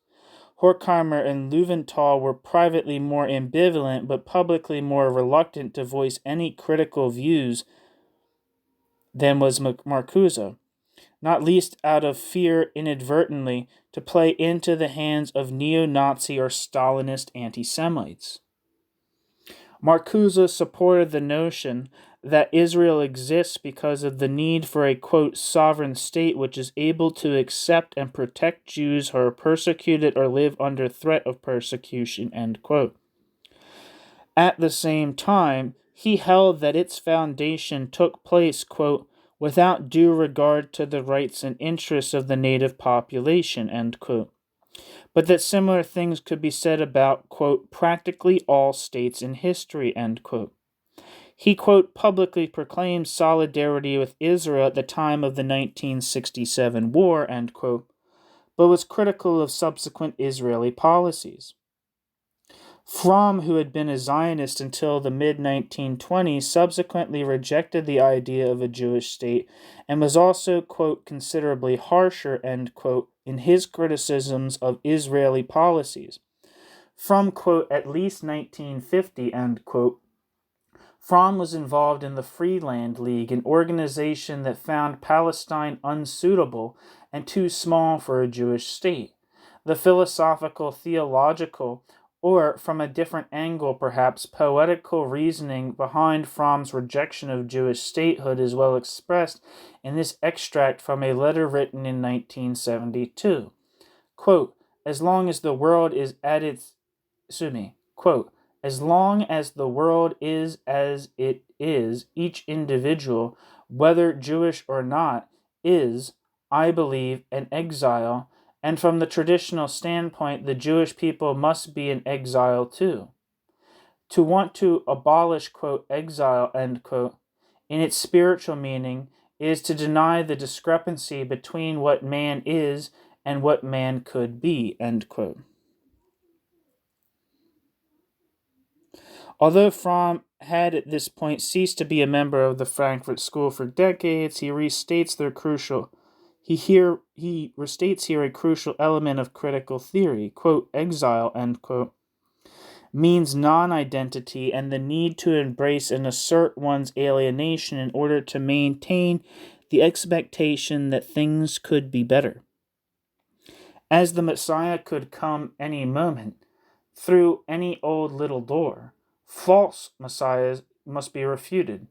Horkheimer and Löwenthal were privately more ambivalent, but publicly more reluctant to voice any critical views than was Marcuse, not least out of fear inadvertently to play into the hands of neo-Nazi or Stalinist anti-Semites. Marcuse supported the notion that Israel exists because of the need for a, quote, sovereign state which is able to accept and protect Jews who are persecuted or live under threat of persecution, end quote. At the same time, he held that its foundation took place, quote, without due regard to the rights and interests of the native population, end quote, but that similar things could be said about, quote, practically all states in history, end quote. He, quote, publicly proclaimed solidarity with Israel at the time of the 1967 war, end quote, but was critical of subsequent Israeli policies. Fromm, who had been a Zionist until the mid-1920s, subsequently rejected the idea of a Jewish state and was also, quote, considerably harsher, end quote, in his criticisms of Israeli policies. From, quote, at least 1950, end quote, Fromm was involved in the Freeland League, an organization that found Palestine unsuitable and too small for a Jewish state. The philosophical, theological, or, from a different angle perhaps, poetical reasoning behind Fromm's rejection of Jewish statehood is well expressed in this extract from a letter written in 1972. Quote, as long as the world is quote, as long as the world is as it is, each individual, whether Jewish or not, is, I believe, an exile, and from the traditional standpoint, the Jewish people must be in exile too. To want to abolish, quote, exile, end quote, in its spiritual meaning, is to deny the discrepancy between what man is and what man could be, end quote. Although Fromm had at this point ceased to be a member of the Frankfurt School for decades, he restates here a crucial element of critical theory. Quote, exile, end quote, means non-identity and the need to embrace and assert one's alienation in order to maintain the expectation that things could be better. As the Messiah could come any moment, through any old little door, false messiahs must be refuted,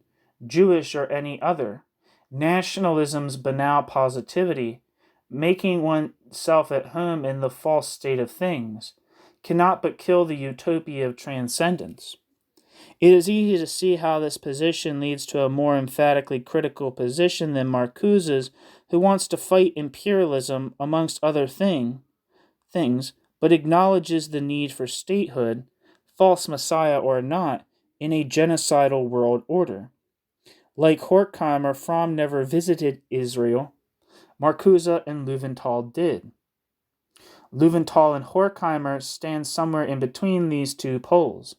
Jewish or any other. Nationalism's banal positivity, making oneself at home in the false state of things, cannot but kill the utopia of transcendence. It is easy to see how this position leads to a more emphatically critical position than Marcuse's, who wants to fight imperialism amongst other things, but acknowledges the need for statehood, false messiah or not, in a genocidal world order. Like Horkheimer, Fromm never visited Israel. Marcuse and Löwenthal did. Löwenthal and Horkheimer stand somewhere in between these two poles.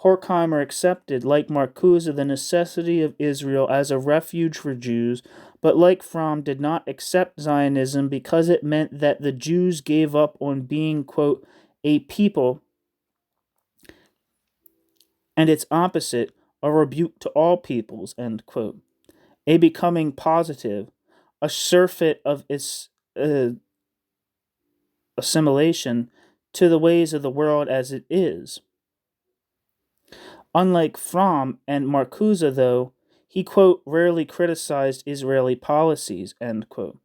Horkheimer accepted, like Marcuse, the necessity of Israel as a refuge for Jews, but like Fromm did not accept Zionism because it meant that the Jews gave up on being, quote, a people, and its opposite, a rebuke to all peoples, end quote, a becoming positive, a surfeit of its assimilation to the ways of the world as it is. Unlike Fromm and Marcuse, though, he, quote, rarely criticized Israeli policies, end quote.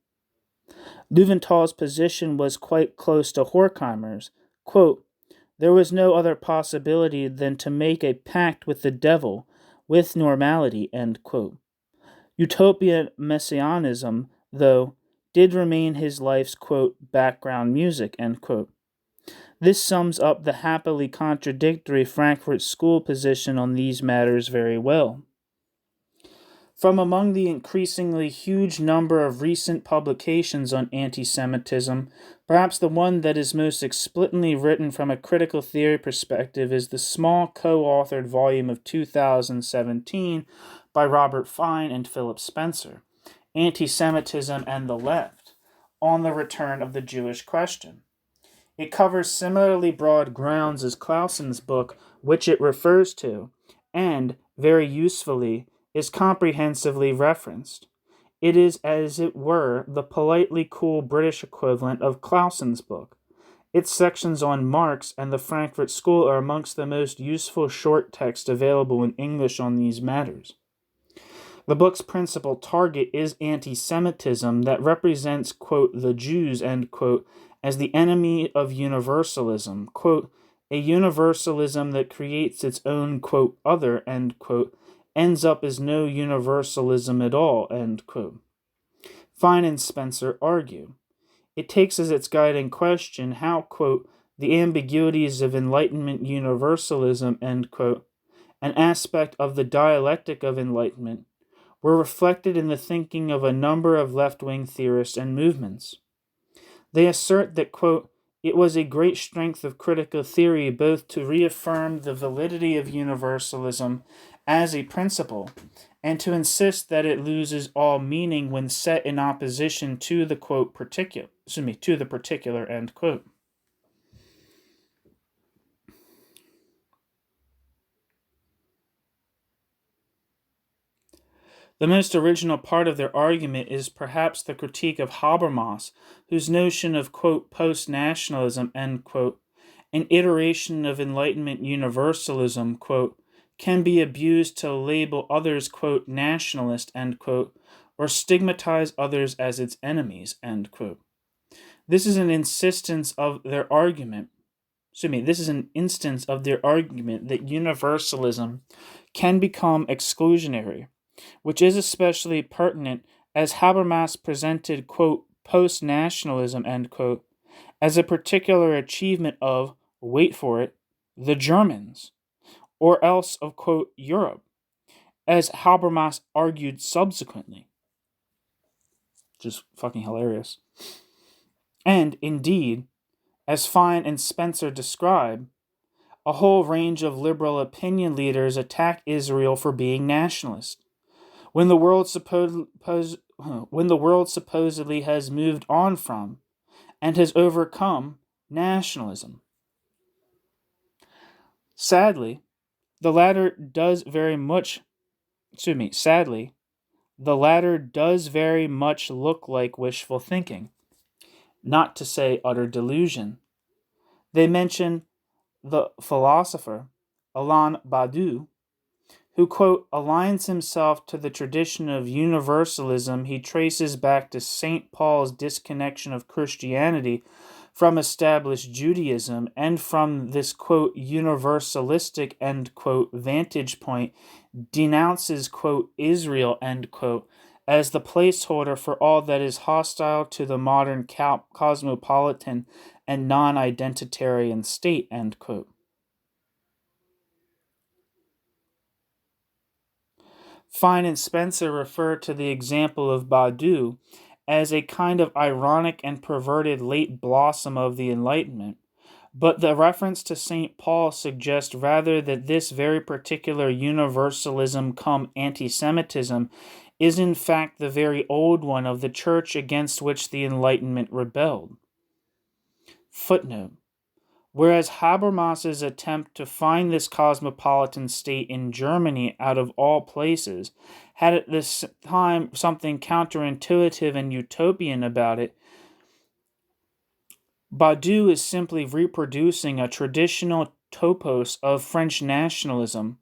Löwenthal's position was quite close to Horkheimer's. Quote, there was no other possibility than to make a pact with the devil, with normality, end quote. Utopian messianism, though, did remain his life's, quote, background music, end quote. This sums up the happily contradictory Frankfurt School position on these matters very well. From among the increasingly huge number of recent publications on anti-Semitism, perhaps the one that is most explicitly written from a critical theory perspective is the small co-authored volume of 2017 by Robert Fine and Philip Spencer, Anti-Semitism and the Left, on the return of the Jewish question. It covers similarly broad grounds as Clausen's book, which it refers to, and, very usefully, is comprehensively referenced. It is, as it were, the politely cool British equivalent of Clausen's book. Its sections on Marx and the Frankfurt School are amongst the most useful short text available in English on these matters. The book's principal target is anti-Semitism that represents, quote, the Jews, end quote, as the enemy of universalism, quote, a universalism that creates its own, quote, other, end quote, ends up as no universalism at all, end quote. Fine and Spencer argue. It takes as its guiding question how, quote, the ambiguities of Enlightenment universalism, end quote, an aspect of the dialectic of Enlightenment, were reflected in the thinking of a number of left-wing theorists and movements. They assert that, quote, it was a great strength of critical theory both to reaffirm the validity of universalism as a principle and to insist that it loses all meaning when set in opposition to the, quote, to the particular, end quote. The most original part of their argument is perhaps the critique of Habermas, whose notion of, quote, post-nationalism, end quote, an iteration of Enlightenment universalism, quote, can be abused to label others, quote, nationalist, end quote, or stigmatize others as its enemies, end quote. This is an instance of their argument that universalism can become exclusionary, which is especially pertinent as Habermas presented, quote, post-nationalism, end quote, as a particular achievement of, wait for it, the Germans, or else of, quote, Europe, as Habermas argued subsequently. Just fucking hilarious. And, indeed, as Fine and Spencer describe, a whole range of liberal opinion leaders attack Israel for being nationalist. When the world supposedly has moved on from and has overcome nationalism. Sadly, the latter does very much look like wishful thinking, not to say utter delusion. They mention the philosopher Alain Badiou, who, quote, aligns himself to the tradition of universalism he traces back to St. Paul's disconnection of Christianity from established Judaism, and from this, quote, universalistic, end quote, vantage point, denounces, quote, Israel, end quote, as the placeholder for all that is hostile to the modern cosmopolitan and non-identitarian state, end quote. Fine and Spencer refer to the example of Badiou as a kind of ironic and perverted late blossom of the Enlightenment, but the reference to St. Paul suggests rather that this very particular universalism cum antisemitism is in fact the very old one of the Church against which the Enlightenment rebelled. Footnote. Whereas Habermas's attempt to find this cosmopolitan state in Germany out of all places had at this time something counterintuitive and utopian about it, Badiou is simply reproducing a traditional topos of French nationalism,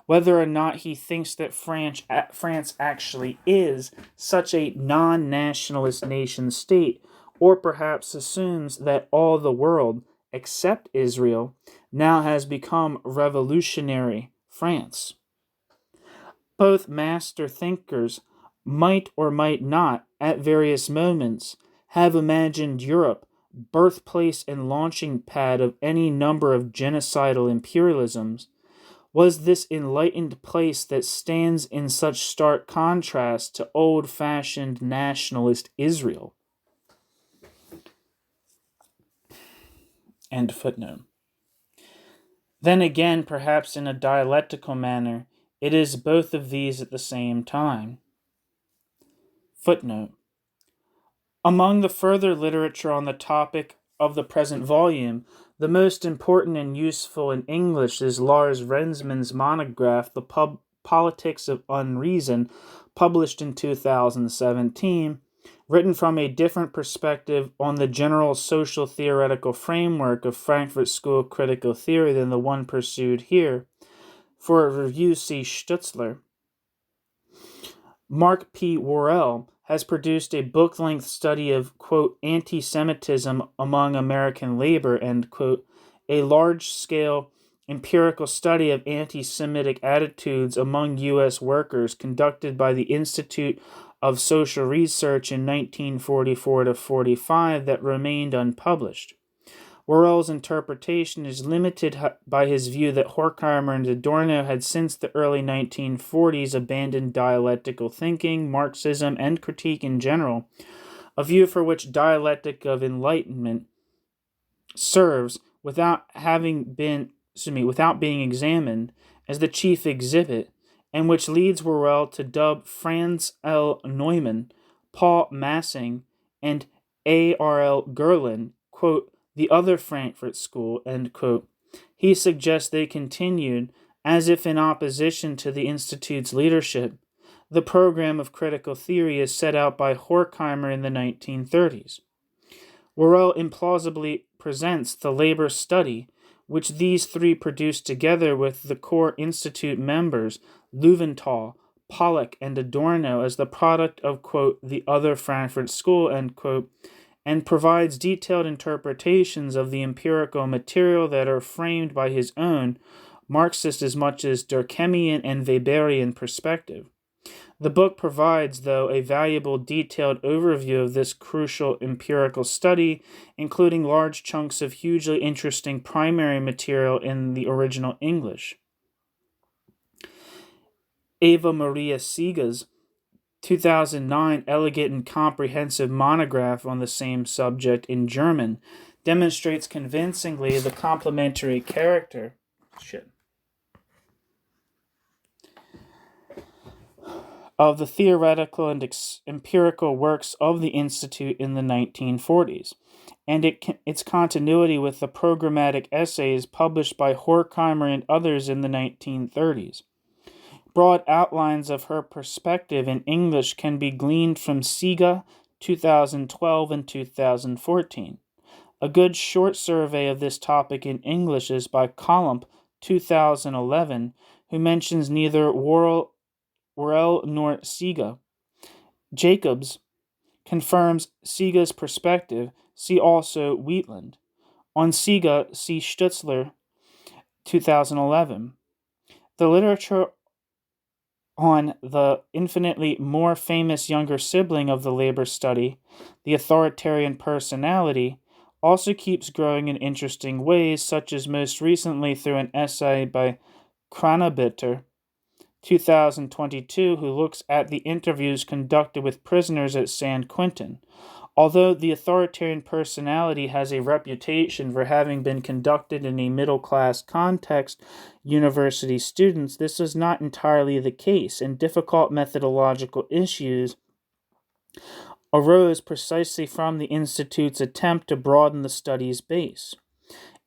whether or not he thinks that France actually is such a non-nationalist nation state, or perhaps assumes that all the world, except Israel, now has become revolutionary France. Both master thinkers might or might not, at various moments, have imagined Europe birthplace and launching pad of any number of genocidal imperialisms. Was this enlightened place that stands in such stark contrast to old-fashioned nationalist Israel? End footnote. Then again, perhaps in a dialectical manner, it is both of these at the same time. Footnote. Among the further literature on the topic of the present volume, the most important and useful in English is Lars Rensman's monograph, The Politics of Unreason, published in 2017, written from a different perspective on the general social theoretical framework of Frankfurt School critical theory than the one pursued here. For a review, see Stoetzler. Mark P. Worrell has produced a book-length study of, quote, anti-Semitism among American labor, end quote, a large-scale empirical study of anti-Semitic attitudes among U.S. workers conducted by the Institute of Social Research in 1944-45 that remained unpublished. Worrell's interpretation is limited by his view that Horkheimer and Adorno had since the early 1940s abandoned dialectical thinking, Marxism, and critique in general, a view for which dialectic of enlightenment serves, without being examined, as the chief exhibit, and which leads Worrell to dub Franz L. Neumann, Paul Massing, and A.R.L. Gerlin, quote, the other Frankfurt School, end quote. He suggests they continued, as if in opposition to the Institute's leadership, the program of critical theory as set out by Horkheimer in the 1930s. Worrell implausibly presents the labor study, which these three produced together with the core Institute members, Löwenthal, Pollock, and Adorno, as the product of, quote, the other Frankfurt School, end quote, and provides detailed interpretations of the empirical material that are framed by his own Marxist as much as Durkheimian and Weberian perspective. The book provides, though, a valuable detailed overview of this crucial empirical study, including large chunks of hugely interesting primary material in the original English. Eva Maria Sega's 2009 elegant and comprehensive monograph on the same subject in German demonstrates convincingly the complementary character of the theoretical and empirical works of the Institute in the 1940s, and its continuity with the programmatic essays published by Horkheimer and others in the 1930s. Broad outlines of her perspective in English can be gleaned from Siga, 2012 and 2014. A good short survey of this topic in English is by Colump, 2011, who mentions neither Worrell nor Siga. Jacobs confirms Siga's perspective. See also Wheatland. On Siga, see Stoetzler, 2011. The literature on the infinitely more famous younger sibling of the labor study, the authoritarian personality, also keeps growing in interesting ways, such as most recently through an essay by Kranabiter, 2022, who looks at the interviews conducted with prisoners at San Quentin. Although the authoritarian personality has a reputation for having been conducted in a middle-class context, university students, this is not entirely the case, and difficult methodological issues arose precisely from the Institute's attempt to broaden the study's base.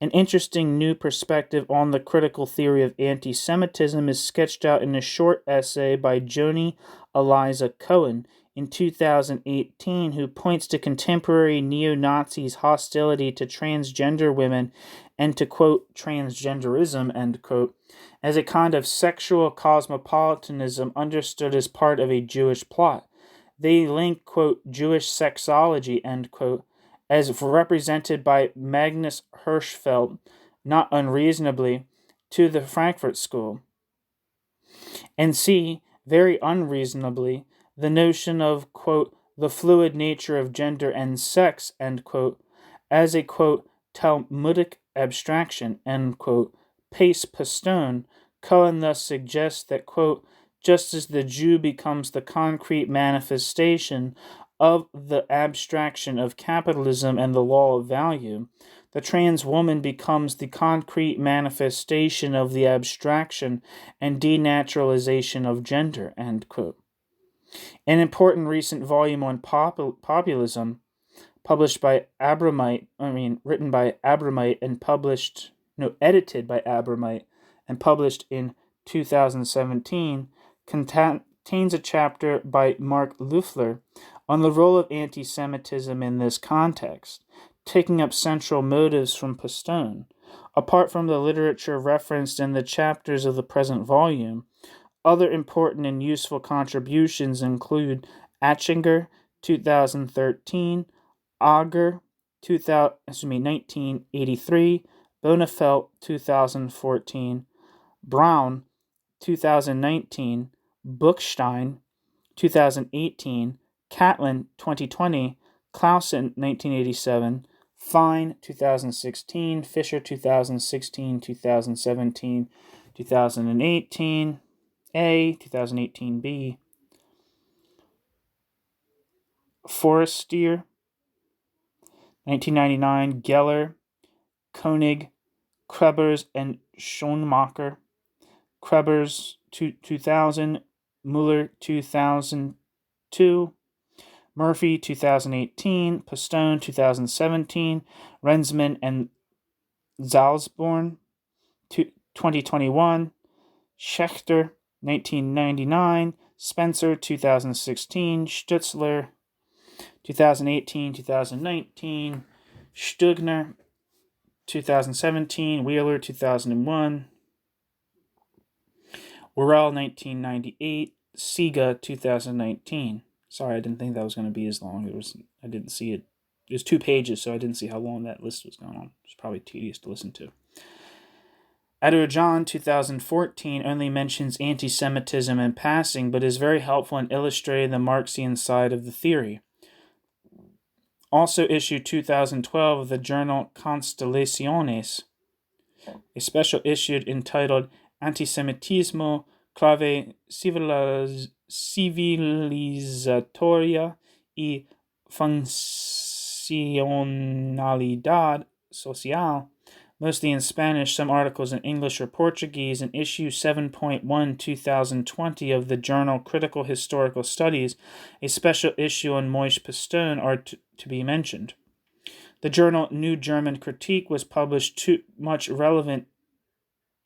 An interesting new perspective on the critical theory of anti-Semitism is sketched out in a short essay by Joni Eliza Cohen in 2018, who points to contemporary neo-Nazis' hostility to transgender women and to, quote, transgenderism, end quote, as a kind of sexual cosmopolitanism understood as part of a Jewish plot. They link, quote, Jewish sexology, end quote, as represented by Magnus Hirschfeld, not unreasonably, to the Frankfurt School, and see, very unreasonably, the notion of, quote, the fluid nature of gender and sex, end quote, as a, quote, Talmudic abstraction, end quote, pace pastone. Cohen thus suggests that, quote, just as the Jew becomes the concrete manifestation of the abstraction of capitalism and the law of value, the trans woman becomes the concrete manifestation of the abstraction and denaturalization of gender, end quote. An important recent volume on populism, written by Abramite and edited by Abramite and published in 2017, contains a chapter by Mark Loeffler on the role of anti-Semitism in this context, taking up central motives from Pastone. Apart from the literature referenced in the chapters of the present volume, other important and useful contributions include Achinger, 2013, Auger, 1983, Bonefeld, 2014, Brown, 2019, Bookstein, 2018, Catlin, 2020, Clausen, 1987, Fine, 2016, Fisher, 2016, 2017, 2018, A, 2018B, Forestier, 1999, Geller, Koenig, Krebers, and Schoenmacher, Krebers, 2000, Muller, 2002, Murphy, 2018, Pastone, 2017, Rensman and Salzborn, 2021, Schechter, 1999, Spencer, 2016, Stoetzler, 2018, 2019, Stugner, 2017, Wheeler, 2001, Worrell, 1998, Siga, 2019. Sorry, I didn't think that was going to be as long. I didn't see it. It was 2 pages, so I didn't see how long that list was going on. It's probably tedious to listen to. Adorjan, 2014, only mentions anti-Semitism in passing, but is very helpful in illustrating the Marxian side of the theory. Also issue 2012 of the journal Constellaciones, a special issue entitled Antisemitismo, clave civilizatoria y funcionalidad social, mostly in Spanish, some articles in English or Portuguese, in issue 7.1 2020 of the journal Critical Historical Studies, a special issue on Moise Pistone are to be mentioned. The journal New German Critique has published too much relevant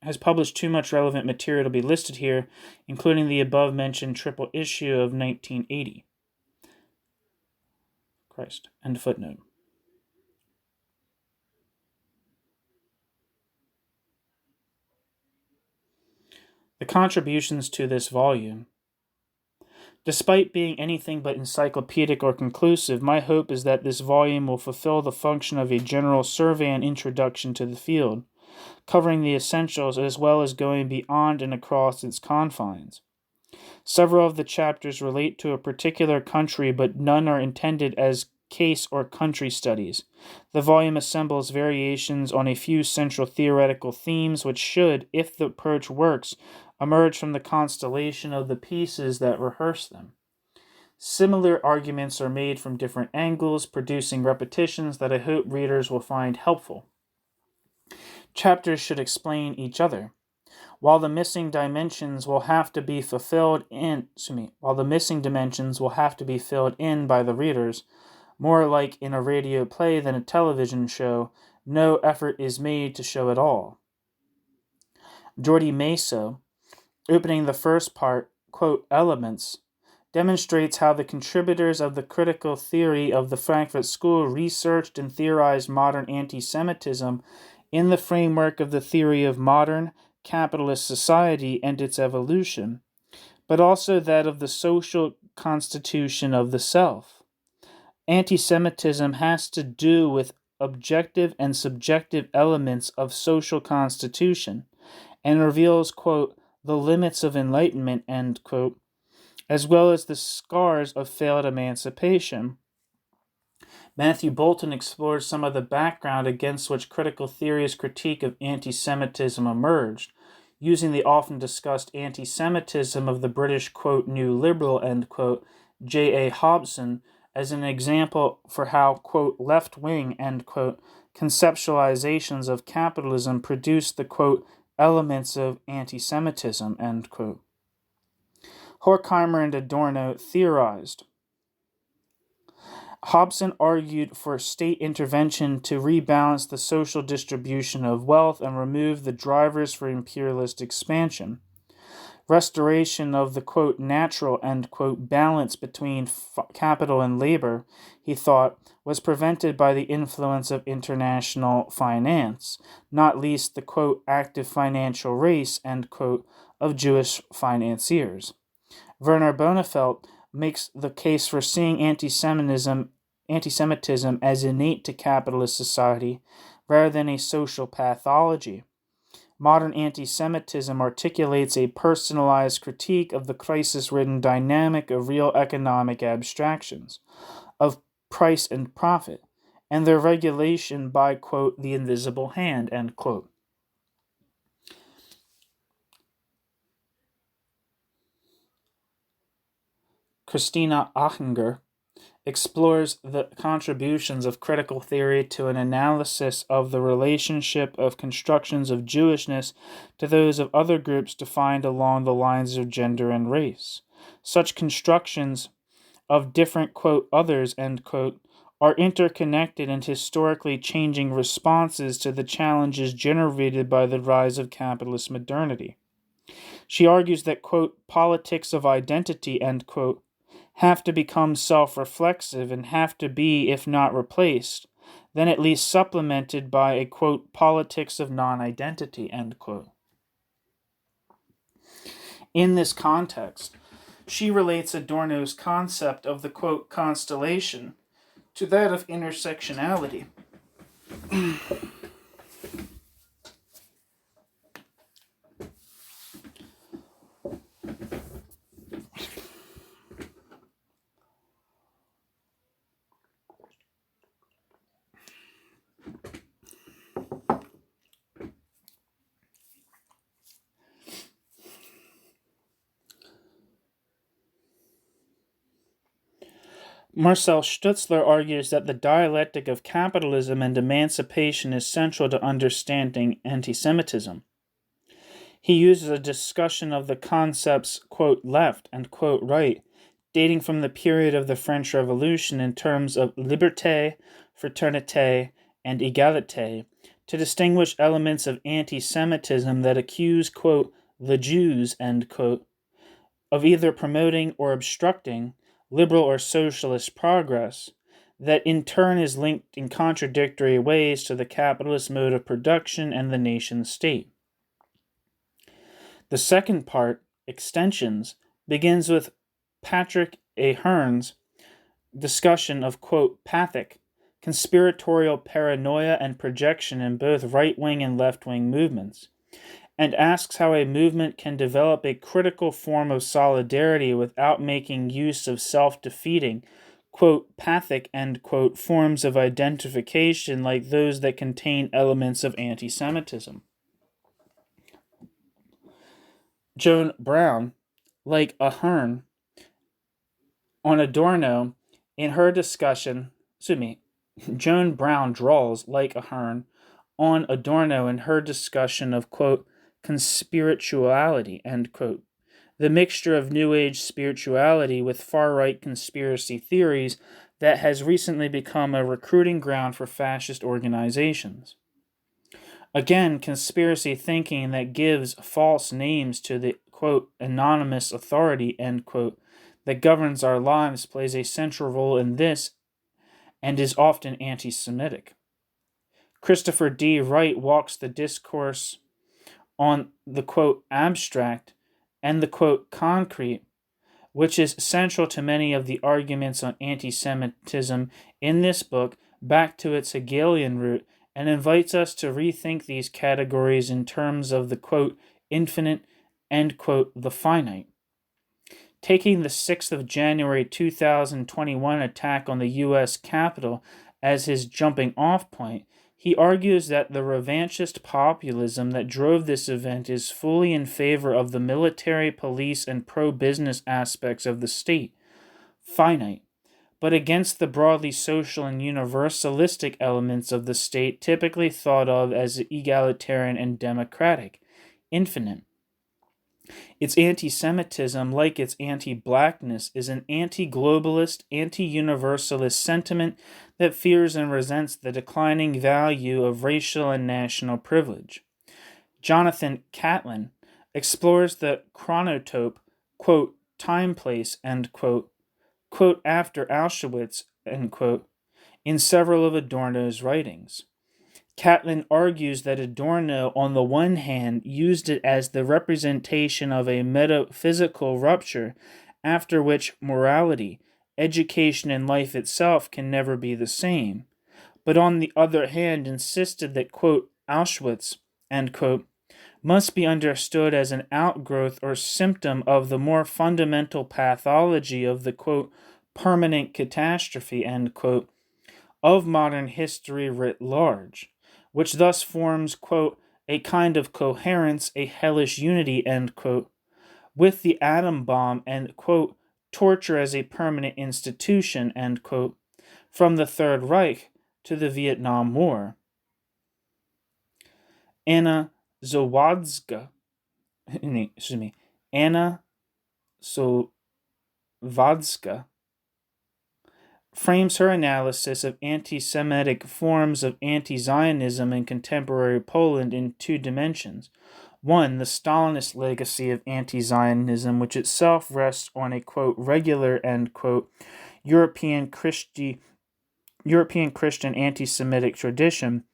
material to be listed here, including the above-mentioned triple issue of 1980. End footnote. The contributions to this volume. Despite being anything but encyclopedic or conclusive, my hope is that this volume will fulfill the function of a general survey and introduction to the field, covering the essentials as well as going beyond and across its confines. Several of the chapters relate to a particular country, but none are intended as case or country studies. The volume assembles variations on a few central theoretical themes which should, if the approach works, emerge from the constellation of the pieces that rehearse them. Similar arguments are made from different angles, producing repetitions that I hope readers will find helpful. Chapters should explain each other. While the missing dimensions will have to be filled in by the readers, more like in a radio play than a television show, no effort is made to show it all. Jordi Maiso, opening the first part, quote, Elements, demonstrates how the contributors of the critical theory of the Frankfurt School researched and theorized modern anti-Semitism in the framework of the theory of modern capitalist society and its evolution, but also that of the social constitution of the self. Anti-Semitism has to do with objective and subjective elements of social constitution and reveals, quote, the limits of Enlightenment, end quote, as well as the scars of failed emancipation. Matthew Bolton explores some of the background against which critical theory's critique of anti-Semitism emerged, using the often discussed anti-Semitism of the British, quote, New Liberal, end quote, J.A. Hobson, as an example for how, quote, left-wing, end quote, conceptualizations of capitalism produce the, quote, elements of anti-Semitism, end quote. Horkheimer and Adorno theorized. Hobson argued for state intervention to rebalance the social distribution of wealth and remove the drivers for imperialist expansion. Restoration of the, quote, natural, end quote, balance between capital and labor, he thought, was prevented by the influence of international finance, not least the, quote, active financial race, end quote, of Jewish financiers. Werner Bonefeld makes the case for seeing anti-Semitism as innate to capitalist society rather than a social pathology. Modern anti-Semitism articulates a personalized critique of the crisis-ridden dynamic of real economic abstractions, of price and profit, and their regulation by, quote, the invisible hand, end quote. Christine Achinger explores the contributions of critical theory to an analysis of the relationship of constructions of Jewishness to those of other groups defined along the lines of gender and race. Such constructions of different, quote, others, end quote, are interconnected and historically changing responses to the challenges generated by the rise of capitalist modernity. She argues that, quote, politics of identity, end quote, have to become self-reflexive and have to be, if not replaced, then at least supplemented by a, quote, politics of non-identity, end quote. In this context, she relates Adorno's concept of the, quote, constellation to that of intersectionality. Marcel Stoetzler argues that the dialectic of capitalism and emancipation is central to understanding anti-Semitism. He uses a discussion of the concepts, quote, left and, quote, right, dating from the period of the French Revolution in terms of liberté, fraternité, and égalité, to distinguish elements of anti-Semitism that accuse, quote, the Jews, end quote, of either promoting or obstructing liberal or socialist progress, that in turn is linked in contradictory ways to the capitalist mode of production and the nation state. The second part, extensions, begins with Patrick Ahern's discussion of, quote, Pathic, conspiratorial paranoia and projection in both right-wing and left-wing movements, and asks how a movement can develop a critical form of solidarity without making use of self-defeating, quote, Pathic, end quote, forms of identification like those that contain elements of anti-Semitism. Joan Brown, like Ahern, on Adorno, in her discussion, Joan Brown draws, like Ahern, on Adorno in her discussion of, quote, conspirituality, end quote, the mixture of New Age spirituality with far-right conspiracy theories that has recently become a recruiting ground for fascist organizations. Again, conspiracy thinking that gives false names to the, quote, anonymous authority, end quote, that governs our lives plays a central role in this and is often anti-Semitic. Christopher D. Wright walks the discourse on the, quote, abstract and the, quote, concrete, which is central to many of the arguments on anti-Semitism in this book, back to its Hegelian root, and invites us to rethink these categories in terms of the, quote, infinite, end quote, the finite. Taking the 6th of January 2021 attack on the U.S. Capitol as his jumping-off point, he argues that the revanchist populism that drove this event is fully in favor of the military, police, and pro-business aspects of the state, finite, but against the broadly social and universalistic elements of the state typically thought of as egalitarian and democratic, infinite. Its anti-Semitism, like its anti-blackness, is an anti-globalist, anti-universalist sentiment that fears and resents the declining value of racial and national privilege. Jonathan Catlin explores the chronotope, quote, time-place, end quote, quote, after Auschwitz, end quote, in several of Adorno's writings. Catlin argues that Adorno, on the one hand, used it as the representation of a metaphysical rupture after which morality, education, and life itself can never be the same, but on the other hand insisted that, quote, Auschwitz, end quote, must be understood as an outgrowth or symptom of the more fundamental pathology of the, quote, permanent catastrophe, end quote, of modern history writ large, which thus forms, quote, a kind of coherence, a hellish unity, end quote, with the atom bomb and, quote, torture as a permanent institution, end quote, from the Third Reich to the Vietnam War. Anna Zawadzka frames her analysis of anti-Semitic forms of anti-Zionism in contemporary Poland in two dimensions. One, the Stalinist legacy of anti-Zionism, which itself rests on a, quote, regular, end quote, European Christian anti-Semitic tradition,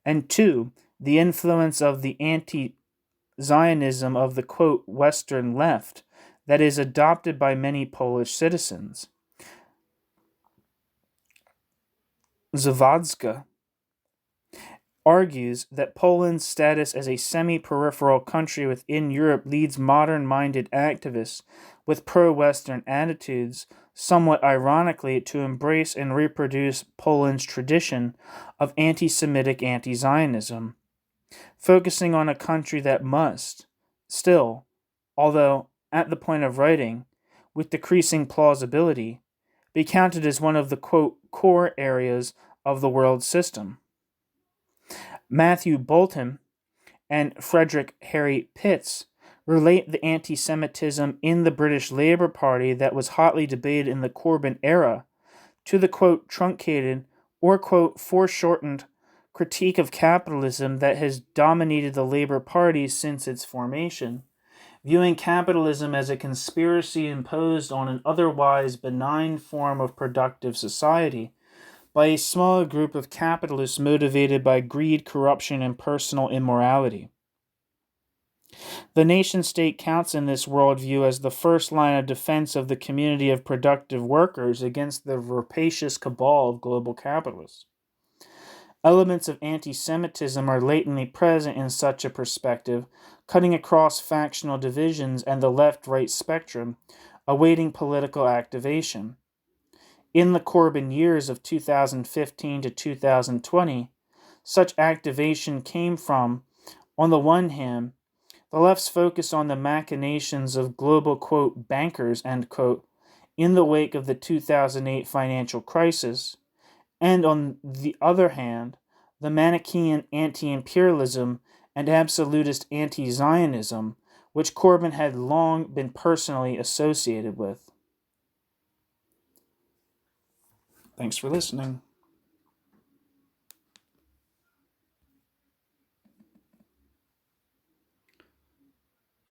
and two, the influence of the anti-Zionism of the, quote, Western left that is adopted by many Polish citizens. Zawadzka argues that Poland's status as a semi-peripheral country within Europe leads modern-minded activists with pro-Western attitudes, somewhat ironically, to embrace and reproduce Poland's tradition of anti-Semitic anti-Zionism, focusing on a country that must, still, although at the point of writing, with decreasing plausibility, be counted as one of the, quote, core areas of the world system. Matthew Bolton and Frederick Harry Pitts relate the anti-Semitism in the British Labour Party that was hotly debated in the Corbyn era to the, quote, truncated or, quote, foreshortened critique of capitalism that has dominated the Labour Party since its formation, viewing capitalism as a conspiracy imposed on an otherwise benign form of productive society by a small group of capitalists motivated by greed, corruption, and personal immorality. The nation-state counts in this worldview as the first line of defense of the community of productive workers against the rapacious cabal of global capitalists. Elements of anti-Semitism are latently present in such a perspective, cutting across factional divisions and the left-right spectrum, awaiting political activation. In the Corbyn years of 2015 to 2020, such activation came from, on the one hand, the left's focus on the machinations of global, quote, bankers, end quote, in the wake of the 2008 financial crisis, and on the other hand, the Manichaean anti-imperialism and absolutist anti-Zionism, which Corbyn had long been personally associated with. Thanks for listening.